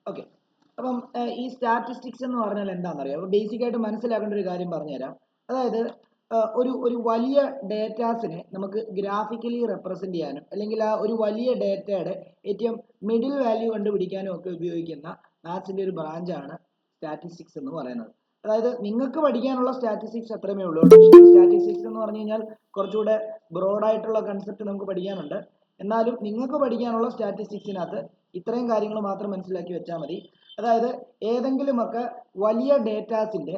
Okay. അപ്പം ഈ statistics എന്ന് പറഞ്ഞാൽ എന്താണെന്നറിയാം. അപ്പോൾ ബേസിക് ആയിട്ട് മനസ്സിലാക്കേണ്ട ഒരു കാര്യം പറഞ്ഞുതരാം. അതായത് ഒരു വലിയ ഡേറ്റാസിനെ നമുക്ക് ഗ്രാഫിക്കലി റെപ്രസെന്റ് ചെയ്യാനും അല്ലെങ്കിൽ ആ ഒരു വലിയ ഡേറ്റയുടെ ഏറ്റവും മിഡിൽ വാല്യൂ കണ്ടുപിടിക്കാനും ഒക്കെ ഉപയോഗിക്കുന്ന മാത്സിന്റെ ഒരു ബ്രാഞ്ചാണ് സ്റ്റാറ്റിസ്റ്റിക്സ് എന്ന് പറയുന്നത്. അതായത് നിങ്ങൾക്ക് പഠിക്കാനുള്ള സ്റ്റാറ്റിസ്റ്റിക്സ് അത്രമേ ഉള്ളൂ. സ്റ്റാറ്റിസ്റ്റിക്സ് എന്ന് പറഞ്ഞു കഴിഞ്ഞാൽ കുറച്ചുകൂടെ ബ്രോഡായിട്ടുള്ള കൺസെപ്റ്റ് നമുക്ക് പഠിക്കാനുണ്ട്. എന്നാലും നിങ്ങൾക്ക് പഠിക്കാനുള്ള സ്റ്റാറ്റിസ്റ്റിക്സിനകത്ത് ഇത്രയും കാര്യങ്ങൾ മാത്രം മനസ്സിലാക്കി വെച്ചാൽ മതി. അതായത് ഏതെങ്കിലുമൊക്കെ വലിയ ഡേറ്റാസിന്റെ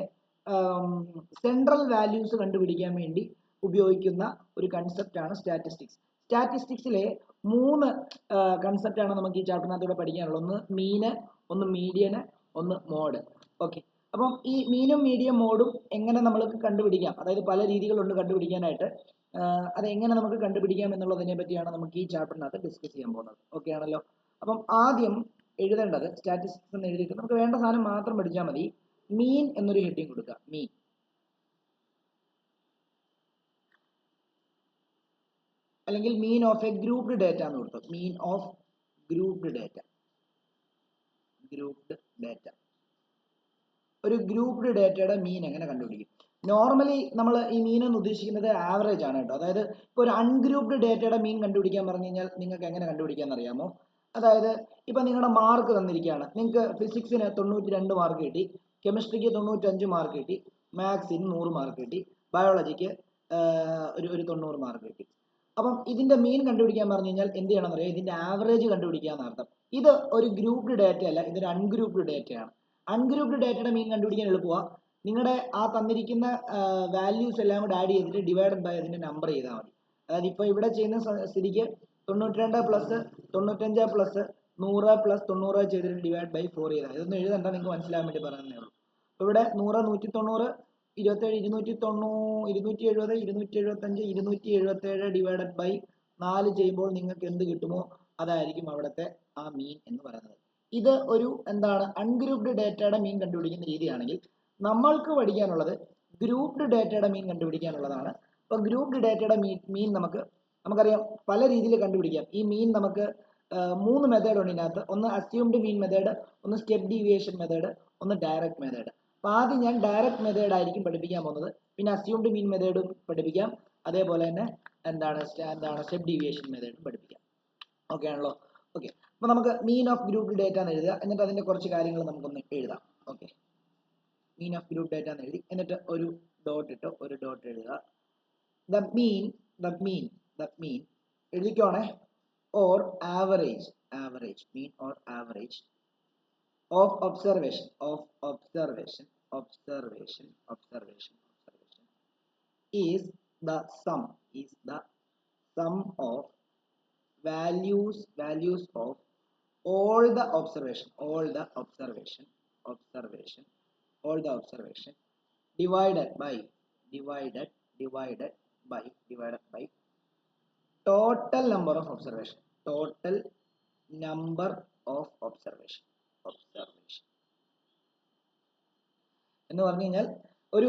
സെൻട്രൽ വാല്യൂസ് കണ്ടുപിടിക്കാൻ വേണ്ടി ഉപയോഗിക്കുന്ന ഒരു കൺസെപ്റ്റാണ് സ്റ്റാറ്റിസ്റ്റിക്സ്. സ്റ്റാറ്റിസ്റ്റിക്സിലെ 3 കൺസെപ്റ്റാണ് നമുക്ക് ഈ ചാപ്റ്ററിനകത്തൂടെ പഠിക്കാനുള്ളത്. ഒന്ന് മീന്, ഒന്ന് മീഡിയന്, ഒന്ന് മോഡ്. ഓക്കെ. അപ്പം ഈ മീനും മീഡിയം മോഡും എങ്ങനെ നമ്മൾക്ക് കണ്ടുപിടിക്കാം, അതായത് പല രീതികളുണ്ട് കണ്ടുപിടിക്കാനായിട്ട്. അതെങ്ങനെ നമുക്ക് കണ്ടുപിടിക്കാം എന്നുള്ളതിനെ പറ്റിയാണ് നമുക്ക് ഈ ചാപ്റ്ററിനകത്ത് ഡിസ്കസ് ചെയ്യാൻ പോകുന്നത്. ഓക്കെ ആണല്ലോ. അപ്പം ആദ്യം എഴുതേണ്ടത് സ്റ്റാറ്റിസ്റ്റിക്സ് എന്ന് എഴുതിയിട്ട് നമുക്ക് വേണ്ട സാധനം മാത്രം പഠിച്ചാൽ മതി. മീൻ എന്നൊരു ഹെഡിങ് കൊടുക്കുക. മീൻ അല്ലെങ്കിൽ mean of A grouped data എന്ന് കൊടുത്തു. Mean of grouped data. Grouped data. ഒരു ഗ്രൂപ്പ്ഡ് ഡേറ്റയുടെ മീൻ എങ്ങനെ കണ്ടുപിടിക്കും? നോർമലി നമ്മൾ ഈ മീൻ എന്ന് ഉദ്ദേശിക്കുന്നത് ആവറേജ് ആണ് കേട്ടോ. അതായത് ഇപ്പോൾ ഒരു അൺഗ്രൂപ്പ്ഡ് ഡേറ്റയുടെ മീൻ കണ്ടുപിടിക്കാൻ പറഞ്ഞു കഴിഞ്ഞാൽ നിങ്ങൾക്ക് എങ്ങനെ കണ്ടുപിടിക്കാന്ന് അറിയാമോ? അതായത് ഇപ്പൊ നിങ്ങളുടെ മാർക്ക് തന്നിരിക്കുകയാണ്. നിങ്ങൾക്ക് ഫിസിക്സിന് 92 മാർക്ക് കിട്ടി, കെമിസ്ട്രിക്ക് 95 മാർക്ക് കിട്ടി, മാത്സിന് 100 മാർക്ക് കിട്ടി, ബയോളജിക്ക് ഒരു 90 മാർക്ക് കിട്ടി. അപ്പം ഇതിന്റെ മീൻ കണ്ടുപിടിക്കാൻ പറഞ്ഞു കഴിഞ്ഞാൽ എന്ത് ചെയ്യണമെന്ന് അറിയാം? ഇതിന്റെ ആവറേജ് കണ്ടുപിടിക്കാന്ന് അർത്ഥം. ഇത് ഒരു ഗ്രൂപ്പ്ഡ് ഡേറ്റ അല്ല, ഇതൊരു അൺഗ്രൂപ്പ്ഡ് ഡേറ്റയാണ്. അൺഗ്രൂപ്പ്ഡ് ഡേറ്റയുടെ മീൻ കണ്ടുപിടിക്കാൻ എളുപ്പമാണ്. നിങ്ങളുടെ ആ തന്നിരിക്കുന്ന വാല്യൂസ് എല്ലാം കൂടെ ആഡ് ചെയ്തിട്ട് ഡിവൈഡഡ് ബൈ അതിന്റെ നമ്പർ ചെയ്താൽ മതി. അതായത് ഇപ്പോൾ ഇവിടെ ചെയ്യുന്ന സ്ഥിതിക്ക് 92 പ്ലസ് 95 പ്ലസ് 100 പ്ലസ് 90 ചെയ്തിട്ട് ഡിവൈഡ് ബൈ 4 ചെയ്താൽ. ഇതൊന്നും എഴുതണ്ട, നിങ്ങൾക്ക് മനസ്സിലാൻ വേണ്ടി പറയുന്നേ ഉള്ളൂ. അപ്പോൾ ഇവിടെ 100, 190, 27, 290, 270, 275, 277 ഡിവൈഡഡ് ബൈ 4 ചെയ്യുമ്പോൾ നിങ്ങൾക്ക് എന്ത് കിട്ടുമോ അതായിരിക്കും അവിടുത്തെ ആ മീൻ എന്ന് പറയുന്നത്. ഇത് ഒരു എന്താണ് അൺഗ്രൂപ്പ്ഡ് ഡേറ്റയുടെ മീൻ കണ്ടുപിടിക്കുന്ന രീതിയാണെങ്കിൽ നമ്മൾക്ക് പഠിക്കാനുള്ളത് ഗ്രൂപ്പ്ഡ് ഡേറ്റയുടെ മീൻ കണ്ടുപിടിക്കാനുള്ളതാണ്. അപ്പോൾ ഗ്രൂപ്പ്ഡ് ഡേറ്റയുടെ മീൻ നമുക്കറിയാം പല രീതിയിൽ കണ്ടുപിടിക്കാം. ഈ മീൻ നമുക്ക് 3 മെത്തേഡ് ഉണ്ട് ഇതിനകത്ത്. ഒന്ന് അസ്യൂംഡ് മീൻ മെത്തേഡ്, ഒന്ന് സ്റ്റെപ്പ് ഡീവിയേഷൻ മെത്തേഡ്, ഒന്ന് ഡയറക്റ്റ് മെത്തേഡ്. അപ്പോൾ ആദ്യം ഞാൻ ഡയറക്റ്റ് മെത്തേഡ് ആയിരിക്കും പഠിപ്പിക്കാൻ പോകുന്നത്. പിന്നെ അസ്യൂംഡ് മീൻ മെത്തേഡും പഠിപ്പിക്കാം, അതേപോലെ തന്നെ എന്താണ് സ്റ്റെപ്പ് ഡീവിയേഷൻ മെത്തേഡും പഠിപ്പിക്കാം. ഓക്കെ ആണല്ലോ. ഓക്കെ. അപ്പോൾ നമുക്ക് മീൻ ഓഫ് ഗ്രൂപ്പ് ഡേറ്റ എന്ന് എഴുതുക. എന്നിട്ട് അതിന്റെ കുറച്ച് കാര്യങ്ങൾ നമുക്കൊന്ന് എഴുതാം. Okay. Mean of group data എന്ന് എഴുതി എന്നിട്ട് ഒരു ഡോട്ട് ഇട്ടോ ഒരു ഡോട്ട് എഴുതുക. ദ മീൻ എഴുതിക്കോണേ. Or average mean or average of observation is the sum of values of all the observation divided by total number of observation എന്ന് പറഞ്ഞു കഴിഞ്ഞാൽ ഒരു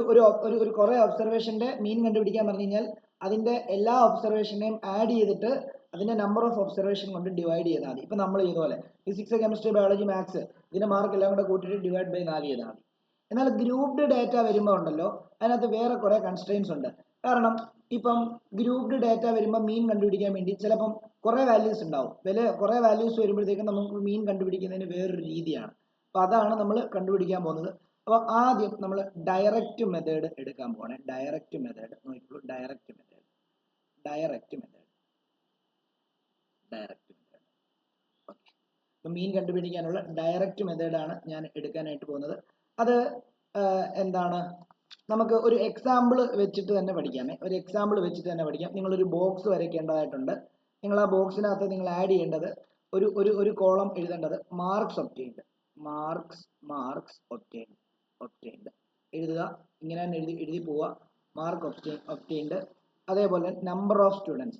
കുറെ ഒബ്സർവേഷന്റെ മീൻ കണ്ടുപിടിക്കാൻ പറഞ്ഞു കഴിഞ്ഞാൽ അതിന്റെ എല്ലാ ഒബ്സർവേഷനെയും ആഡ് ചെയ്തിട്ട് അതിന്റെ നമ്പർ ഓഫ് ഒബ്സർവേഷൻ കൊണ്ട് ഡിവൈഡ് ചെയ്താൽ മതി. ഇപ്പൊ നമ്മൾ ചെയ്തപോലെ ഫിസിക്സ്, കെമിസ്ട്രി, ബയോളജി, മാത്സ് ഇതിന്റെ മാർക്ക് എല്ലാം കൂടെ കൂട്ടിയിട്ട് ഡിവൈഡ് ബൈ 4 ചെയ്താൽ മതി. എന്നാൽ ഗ്രൂപ്പ്ഡ് ഡേറ്റ വരുമ്പോൾ ഉണ്ടല്ലോ അതിനകത്ത് വേറെ കുറെ കൺസ്ട്രെയിൻസ് ഉണ്ട്. കാരണം ഇപ്പം ഗ്രൂപ്പ്ഡ് ഡേറ്റ വരുമ്പോൾ മീൻ കണ്ടുപിടിക്കാൻ വേണ്ടി ചിലപ്പം കുറെ വാല്യൂസ് ഉണ്ടാവും. കുറെ വാല്യൂസ് വരുമ്പോഴത്തേക്കും നമുക്ക് മീൻ കണ്ടുപിടിക്കുന്നതിന് വേറൊരു രീതിയാണ്. അപ്പൊ അതാണ് നമ്മൾ കണ്ടുപിടിക്കാൻ പോകുന്നത്. അപ്പോൾ ആദ്യം നമ്മൾ ഡയറക്റ്റ് മെത്തേഡ് എടുക്കാൻ പോകണേ. ഡയറക്റ്റ് മെത്തേഡ് നോക്കിക്കോളൂ. Direct method okay. അപ്പൊ മീൻ കണ്ടുപിടിക്കാനുള്ള ഡയറക്റ്റ് മെത്തേഡാണ് ഞാൻ എടുക്കാനായിട്ട് പോകുന്നത്. അത് എന്താണ്, നമുക്ക് ഒരു എക്സാമ്പിൾ വെച്ചിട്ട് തന്നെ പഠിക്കാമേ. നിങ്ങളൊരു ബോക്സ് വരയ്ക്കേണ്ടതായിട്ടുണ്ട്. നിങ്ങൾ ആ ബോക്സിനകത്ത് നിങ്ങൾ ആഡ് ചെയ്യേണ്ടത് ഒരു കോളം എഴുതേണ്ടത് മാർക്സ് ഒബ്റ്റെയിൻഡ് എഴുതുക. ഇങ്ങനെ തന്നെ എഴുതി പോവുക. മാർക്ക് ഒബ്റ്റെയിൻഡ്, അതേപോലെ നമ്പർ ഓഫ് സ്റ്റുഡൻറ്,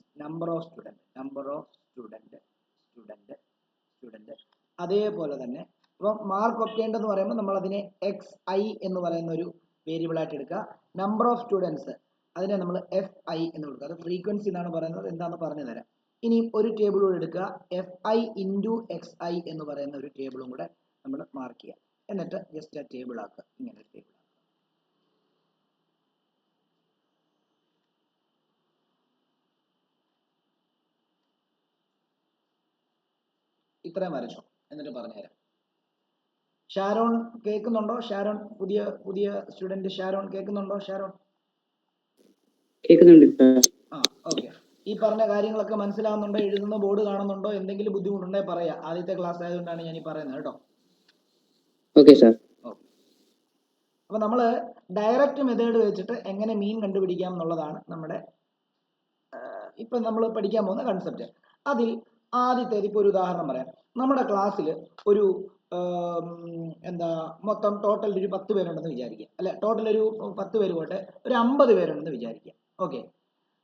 അതേപോലെ തന്നെ. അപ്പം മാർക്ക് ഒബ്റ്റെയിൻഡ് എന്ന് പറയുമ്പോൾ നമ്മൾ അതിനെ xi എന്ന് പറയുന്ന ഒരു വേരിയബിൾ ആയിട്ട് എടുക്കുക. നമ്പർ ഓഫ് സ്റ്റുഡൻസ് അതിനെ നമ്മൾ fi എന്ന് കൊടുക്കുക. അത് ഫ്രീക്വൻസി എന്നാണ് പറയുന്നത്, എന്താണെന്ന് പറഞ്ഞു തരാം. ഇനി ഒരു ടേബിൾ കൂടെ എടുക്കുക, fi ഇൻറ്റു xi എന്ന് പറയുന്ന ഒരു ടേബിളും കൂടെ നമ്മൾ മാർക്ക് ചെയ്യുക. എന്നിട്ട് ജസ്റ്റ് ആ ടേബിൾ ആക്കുക. ഇങ്ങനെ ഒരു ടേബിൾ ഇത്രയും വരച്ചോ. എന്നിട്ട് പറഞ്ഞുതരാം. ഷാരോൺ കേൾക്കുന്നുണ്ടോ? ഷാരോൺ, പുതിയ സ്റ്റുഡന്റ് ഷാരോൺ കേൾക്കുന്നുണ്ടോ? ഷാരോൺ കേൾക്കുന്നുണ്ട്. ആ, ഓക്കെ. ഈ പറഞ്ഞ കാര്യങ്ങളൊക്കെ മനസ്സിലാവുന്നുണ്ടോ? എഴുതുന്ന ബോർഡ് കാണുന്നുണ്ടോ? എന്തെങ്കിലും ബുദ്ധിമുട്ടുണ്ടെങ്കിൽ പറയാം. ആദ്യത്തെ ക്ലാസ് ആയതുകൊണ്ടാണ് ഞാൻ ഈ പറയുന്നത് കേട്ടോ. Okay sir. അപ്പൊ നമ്മള് ഡയറക്റ്റ് മെത്തേഡ് വെച്ചിട്ട് എങ്ങനെ മീൻ കണ്ടുപിടിക്കാം എന്നുള്ളതാണ് നമ്മുടെ ഇപ്പൊ നമ്മൾ പഠിക്കാൻ പോകുന്ന കൺസെപ്റ്റ്. അതിൽ ആദ്യത്തേത് ഇപ്പൊ ഒരു ഉദാഹരണം പറയാം. നമ്മുടെ ക്ലാസ്സിൽ ഒരു എന്താ മൊത്തം ടോട്ടൽ ഒരു 10 പേരുണ്ടെന്ന് വിചാരിക്കുക. അല്ലെ, ടോട്ടൽ ഒരു 10 പേര് പോട്ടെ, ഒരു 50 പേരുണ്ടെന്ന് വിചാരിക്കുക. ഓക്കെ.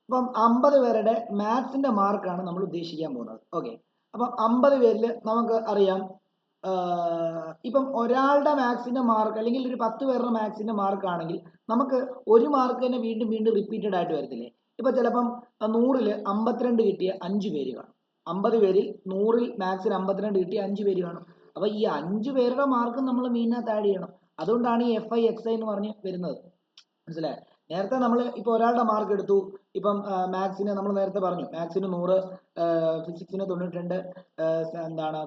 അപ്പം 50 പേരുടെ മാത്സിന്റെ മാർക്കാണ് നമ്മൾ ഉദ്ദേശിക്കാൻ പോകുന്നത്. ഓക്കെ. അപ്പം 50 പേരിൽ നമുക്ക് അറിയാം, ഇപ്പം ഒരാളുടെ മാത്സിന്റെ മാർക്ക് അല്ലെങ്കിൽ ഒരു 10 പേരുടെ മാത്സിന്റെ മാർക്ക് ആണെങ്കിൽ നമുക്ക് ഒരു മാർക്ക് തന്നെ വീണ്ടും വീണ്ടും റിപ്പീറ്റഡ് ആയിട്ട് വരത്തില്ലേ? ഇപ്പൊ ചിലപ്പം 100-ൽ 52 കിട്ടിയ 5 പേര് കാണും. 50 പേരിൽ 100-ൽ മാത്സിൽ 52 കിട്ടിയ 5 പേര് കാണും. അപ്പൊ ഈ 5 പേരുടെ മാർക്കും നമ്മൾ മീനിനകത്ത് ആഡ് ചെയ്യണം. അതുകൊണ്ടാണ് ഈ FI XI എന്ന് പറഞ്ഞ് വരുന്നത്. മനസ്സിലായോ? നേരത്തെ നമ്മൾ ഇപ്പൊ ഒരാളുടെ മാർക്ക് എടുത്തു. ഇപ്പം മാത്സിന് നമ്മൾ നേരത്തെ പറഞ്ഞു, മാത്സിന് 100, ഫിസിക്സിന് 92, എന്താണ്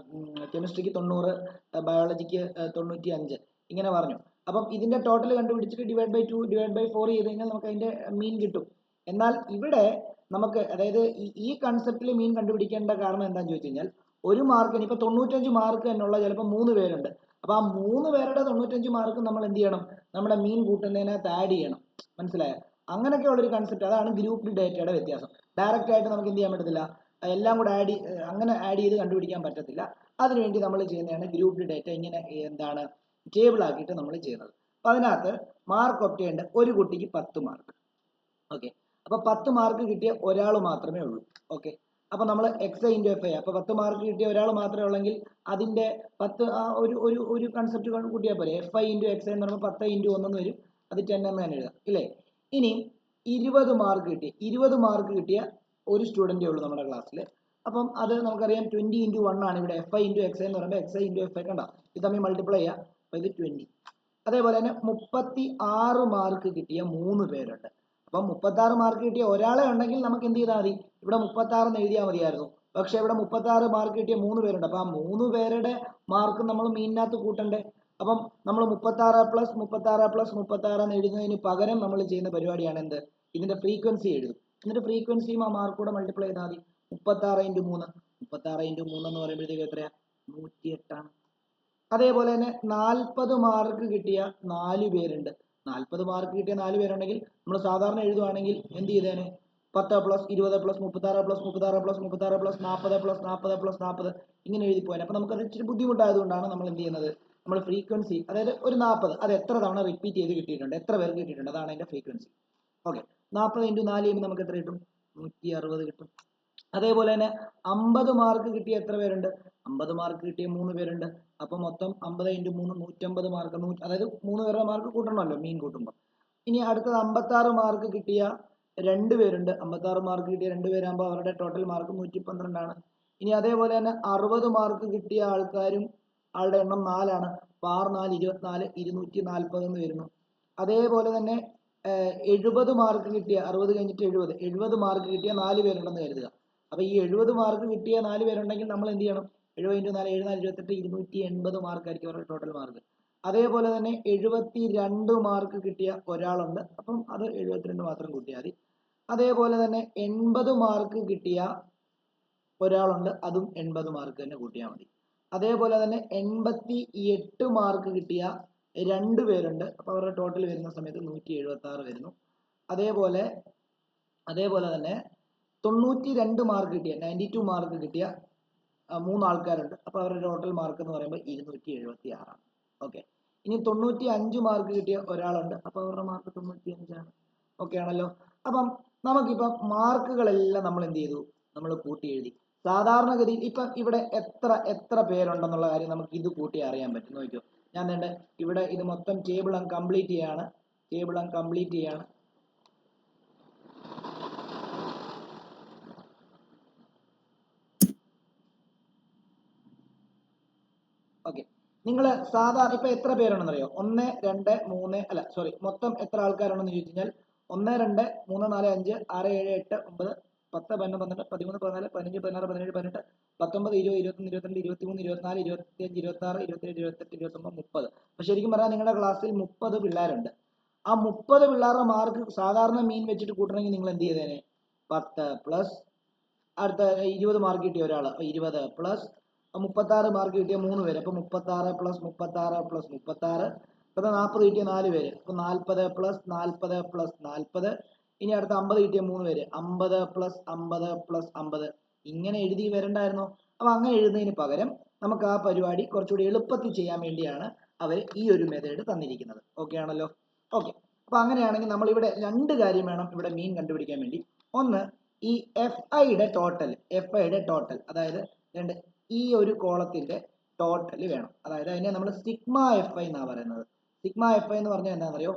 കെമിസ്ട്രിക്ക് 90, ബയോളജിക്ക് 95, ഇങ്ങനെ പറഞ്ഞു. അപ്പം ഇതിന്റെ ടോട്ടൽ കണ്ടുപിടിച്ചിട്ട് ഡിവൈഡ് ബൈ 2 ഡിവൈഡ് ബൈ 4 ചെയ്ത് കഴിഞ്ഞാൽ നമുക്ക് അതിന്റെ മീൻ കിട്ടും. എന്നാൽ ഇവിടെ നമുക്ക്, അതായത് ഈ കൺസെപ്റ്റിൽ മീൻ കണ്ടുപിടിക്കേണ്ട കാരണം എന്താണെന്ന് ചോദിച്ചു കഴിഞ്ഞാൽ, ഒരു മാർക്കിന് ഇപ്പൊ 95 മാർക്ക് എന്നുള്ള ചിലപ്പോൾ 3 പേരുണ്ട്. അപ്പൊ ആ 3 പേരുടെ 95 മാർക്ക് നമ്മൾ എന്ത് ചെയ്യണം? നമ്മുടെ മീൻ കൂട്ടുന്നതിനകത്ത് ആഡ് ചെയ്യണം. മനസ്സിലായോ? അങ്ങനെയൊക്കെ ഉള്ളൊരു കൺസെപ്റ്റ്. അതാണ് ഗ്രൂപ്പ് ഡേറ്റയുടെ വ്യത്യാസം. ഡയറക്റ്റ് ആയിട്ട് നമുക്ക് എന്ത് ചെയ്യാൻ പറ്റത്തില്ല, എല്ലാം കൂടെ അങ്ങനെ ആഡ് ചെയ്ത് കണ്ടുപിടിക്കാൻ പറ്റത്തില്ല. അതിനുവേണ്ടി നമ്മൾ ചെയ്യുന്നതാണ് ഗ്രൂപ്പ് ഡേറ്റ. ഇങ്ങനെ എന്താണ് ടേബിൾ ആക്കിയിട്ട് നമ്മൾ ചെയ്യുന്നത്. അപ്പൊ അതിനകത്ത് മാർക്ക് ഒപ്റ്റൈൻഡ് ഒരു കുട്ടിക്ക് 10 മാർക്ക്. ഓക്കെ. അപ്പൊ 10 മാർക്ക് കിട്ടിയ ഒരാൾ മാത്രമേ ഉള്ളൂ. ഓക്കെ. അപ്പൊ നമ്മൾ XI × FI, അപ്പൊ 10 മാർക്ക് കിട്ടിയ ഒരാൾ മാത്രമേ ഉള്ളെങ്കിൽ അതിന്റെ 10 ഒരു കൺസെപ്റ്റ് കൂട്ടിയാൽ പോലെ. FI × XI എന്ന് പറയുമ്പോൾ 10 × 1 എന്ന് വരും. അത് 10 എന്ന് തന്നെ എഴുതാം, ഇല്ലേ? ഇനി 20 മാർക്ക് കിട്ടിയ ഒരു സ്റ്റുഡന്റേ ഉള്ളൂ നമ്മുടെ ക്ലാസ്സിൽ. അപ്പം അത് നമുക്കറിയാം 20 × 1 ആണ് ഇവിടെ. FI × XI എന്ന് പറയുമ്പോൾ XI × FI കണ്ട, ഇത് തമ്മിൽ മൾട്ടിപ്ലൈ ചെയ്യാം. അപ്പൊ ഇത് 20. അതേപോലെ തന്നെ 36 മാർക്ക് കിട്ടിയ 3 പേരുണ്ട്. അപ്പം 36 മാർക്ക് കിട്ടിയ ഒരാളെ ഉണ്ടെങ്കിൽ നമുക്ക് എന്ത് ചെയ്താൽ മതി? ഇവിടെ 36 എന്ന് എഴുതിയാൽ മതിയായിരുന്നു. പക്ഷെ ഇവിടെ 36 മാർക്ക് കിട്ടിയ 3 പേരുണ്ട്. അപ്പൊ ആ 3 പേരുടെ മാർക്ക് നമ്മൾ മീനിനകത്ത് കൂട്ടണ്ടേ? അപ്പം നമ്മൾ 36 + 36 + 36 എന്ന് എഴുതുന്നതിന് പകരം നമ്മൾ ചെയ്യുന്ന പരിപാടിയാണ് എന്ത്? ഇതിന്റെ ഫ്രീക്വൻസി എഴുതും. എന്നിട്ട് ഫ്രീക്വൻസിയും ആ മാർക്ക് കൂടെ മൾട്ടിപ്ലൈ ചെയ്താൽ മതി. 36 × 3 എന്ന് പറയുമ്പോഴത്തേക്ക് എത്രയാ? 108 ആണ്. അതേപോലെ തന്നെ 40 മാർക്ക് കിട്ടിയ 4 പേരുണ്ട്. 40 മാർക്ക് കിട്ടിയ 4 പേരുണ്ടെങ്കിൽ നമ്മൾ സാധാരണ എഴുതുവാണെങ്കിൽ എന്ത് ചെയ്തേനെ? 10 + 20 + 36 + 36 + 36 + 40 + 40 + 40 ഇങ്ങനെ എഴുതി പോയാൽ. അപ്പൊ നമുക്കത് ഇച്ചിരി ബുദ്ധിമുട്ടായതുകൊണ്ടാണ് നമ്മൾ എന്ത് ചെയ്യുന്നത്? നമ്മൾ ഫ്രീക്വൻസി, അതായത് ഒരു 40, അത് എത്ര തവണ റിപ്പീറ്റ് ചെയ്ത് കിട്ടിയിട്ടുണ്ട്, എത്ര പേർക്ക് കിട്ടിയിട്ടുണ്ട്, അതാണ് അതിന്റെ ഫ്രീക്വൻസി. ഓക്കെ. 40 × 4 ചെയ്യുമ്പോൾ നമുക്ക് എത്ര കിട്ടും? 160 കിട്ടും. അതേപോലെ തന്നെ 50 മാർക്ക് കിട്ടിയ എത്ര പേരുണ്ട്? 50 മാർക്ക് കിട്ടിയ 3 പേരുണ്ട്. അപ്പൊ മൊത്തം 50 × 3 150 മാർക്ക്. അതായത് 3 പേരുടെ മാർക്ക് കൂട്ടണമല്ലോ മീൻ കൂട്ടുമ്പോൾ. ഇനി അടുത്തത് 56 മാർക്ക് കിട്ടിയ 2 പേരുണ്ട്. 56 മാർക്ക് കിട്ടിയ 2 പേരാകുമ്പോൾ അവരുടെ ടോട്ടൽ മാർക്ക് 112 ആണ്. ഇനി അതേപോലെ തന്നെ 60 മാർക്ക് കിട്ടിയ ആൾക്കാരും, ആളുടെ എണ്ണം 4 ആണ്. അപ്പൊ 6 × 4 24, 240 എന്ന് വരുന്നു. അതേപോലെ തന്നെ 70 മാർക്ക് കിട്ടിയ, 60 കഴിഞ്ഞിട്ട് 70 മാർക്ക് കിട്ടിയ 4 പേരുണ്ടെന്ന് കരുതുക. അപ്പൊ ഈ 70 മാർക്ക് കിട്ടിയ 4 പേരുണ്ടെങ്കിൽ നമ്മൾ എന്ത് ചെയ്യണം? 70 × 4 7 4 28 280 മാർക്ക് ആയിരിക്കും അവരുടെ ടോട്ടൽ മാർക്ക്. അതേപോലെ തന്നെ 72 മാർക്ക് കിട്ടിയ ഒരാളുണ്ട്. അപ്പം അത് 72 മാത്രം കൂട്ടിയാൽ മതി. അതേപോലെ തന്നെ 80 മാർക്ക് കിട്ടിയ ഒരാളുണ്ട്. അതും 80 മാർക്ക് തന്നെ കൂട്ടിയാൽ മതി. അതേപോലെ തന്നെ 88 മാർക്ക് കിട്ടിയ 2 പേരുണ്ട്. അപ്പൊ അവരുടെ ടോട്ടൽ വരുന്ന സമയത്ത് 176 വരുന്നു. അതേപോലെ തന്നെ 92 മാർക്ക് കിട്ടിയ 92 മാർക്ക് കിട്ടിയ 3 ആൾക്കാരുണ്ട്. അപ്പൊ അവരുടെ ടോട്ടൽ മാർക്ക് എന്ന് പറയുമ്പോൾ 276 ആണ്. ഓക്കെ. ഇനി 95 മാർക്ക് കിട്ടിയ ഒരാളുണ്ട്. അപ്പൊ അവരുടെ മാർക്ക് 95 ആണ്. ഓക്കെ ആണല്ലോ. അപ്പം നമുക്കിപ്പം മാർക്കുകളെല്ലാം നമ്മൾ എന്ത് ചെയ്തു? നമ്മൾ കൂട്ടി എഴുതി. സാധാരണഗതിയിൽ ഇപ്പം ഇവിടെ എത്ര പേരുണ്ടെന്നുള്ള കാര്യം നമുക്ക് ഇത് കൂട്ടി അറിയാൻ പറ്റും. നോക്കിയോ, ഞാൻ വേണ്ട ഇവിടെ ഇത് മൊത്തം ടേബിൾ അങ്ങ് കംപ്ലീറ്റ് ചെയ്യാണ്. ഓക്കെ. നിങ്ങൾ സാധാരണ ഇപ്പൊ എത്ര പേരുണ്ടെന്നറിയോ? 1 2 3 അല്ല സോറി മൊത്തം എത്ര ആൾക്കാരുണ്ടെന്ന് ചോദിച്ചു കഴിഞ്ഞാൽ 1 2 3 4 5 6 7 8 9 10 11 12 13 14 15 16 17 18 19 20 21 22 23 24 25 26 27 28 29 30. അപ്പൊ ശരിക്കും പറഞ്ഞാൽ നിങ്ങളുടെ ക്ലാസ്സിൽ 30 പിള്ളേരുണ്ട്. ആ 30 പിള്ളേരുടെ മാർക്ക് സാധാരണ മീൻ വെച്ചിട്ട് കൂട്ടണമെങ്കിൽ നിങ്ങൾ എന്ത് ചെയ്തേനെ? 10 പ്ലസ് അടുത്ത 20 മാർക്ക് കിട്ടിയ ഒരാൾ 20 പ്ലസ് 36 മാർക്ക് കിട്ടിയ 3 പേര്. അപ്പൊ 36 പ്ലസ് 36 പ്ലസ് 36. അപ്പൊ 40 കിട്ടിയ 4 പേര്. അപ്പൊ 40 പ്ലസ് 40 പ്ലസ് 40. ഇനി അടുത്ത 50 കിട്ടിയ 3 പേര്. 50 പ്ലസ് 50 പ്ലസ് 50. ഇങ്ങനെ എഴുതി വരണ്ടായിരുന്നോ? അപ്പൊ അങ്ങനെ എഴുതുന്നതിന് പകരം നമുക്ക് ആ പരിപാടി കുറച്ചുകൂടി എളുപ്പത്തിൽ ചെയ്യാൻ വേണ്ടിയാണ് അവർ ഈ ഒരു മെത്തേഡ് തന്നിരിക്കുന്നത്. ഓക്കെ ആണല്ലോ? ഓക്കെ. അപ്പൊ അങ്ങനെയാണെങ്കിൽ നമ്മൾ ഇവിടെ രണ്ട് കാര്യം വേണം ഇവിടെ മീൻ കണ്ടുപിടിക്കാൻ വേണ്ടി. ഒന്ന്, ഈ FIയുടെ ടോട്ടൽ അതായത് രണ്ട് ഈ ഒരു കോളത്തിന്റെ ടോട്ടൽ വേണം. അതായത് അതിനെ നമ്മൾ സിഗ്മ FI എന്നാണ് പറയുന്നത്. സിഗ്മ FI എന്ന് പറഞ്ഞാൽ എന്താണെന്നറിയോ?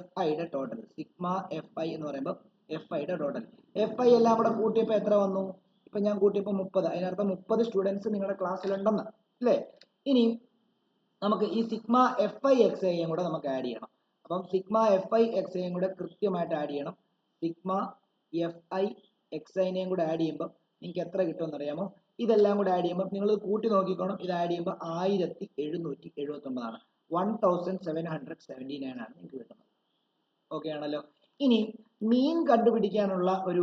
FIയുടെ ടോട്ടൽ. സിഗ്മ FI എന്ന് പറയുമ്പോൾ FIയുടെ ടോട്ടൽ. FI എല്ലാം കൂടെ കൂട്ടിയപ്പോൾ എത്ര വന്നു? ഇപ്പൊ ഞാൻ കൂട്ടിയപ്പോൾ 30. അതിനർത്ഥം 30 സ്റ്റുഡൻസ് നിങ്ങളുടെ ക്ലാസ്സിലുണ്ടെന്ന് അല്ലേ? ഇനി നമുക്ക് ഈ സിഗ്മ FI XIയും കൂടെ നമുക്ക് ആഡ് ചെയ്യണം. അപ്പം സിഗ്മ FI XIയും കൂടെ കൃത്യമായിട്ട് ആഡ് ചെയ്യണം. സിഗ്മ FI XIനെയും കൂടെ ആഡ് ചെയ്യുമ്പോൾ നിങ്ങൾക്ക് എത്ര കിട്ടുമെന്ന് അറിയാമോ? ഇതെല്ലാം കൂടെ ആഡ് ചെയ്യുമ്പോൾ നിങ്ങൾ കൂട്ടി നോക്കിക്കോണം. ഇത് ആഡ് ചെയ്യുമ്പോൾ 1779 ആണ്. 1779 ആണ് നിങ്ങൾക്ക് കിട്ടുന്നത്. ഓക്കെ ആണല്ലോ? ഇനി മീൻ കണ്ടുപിടിക്കാനുള്ള ഒരു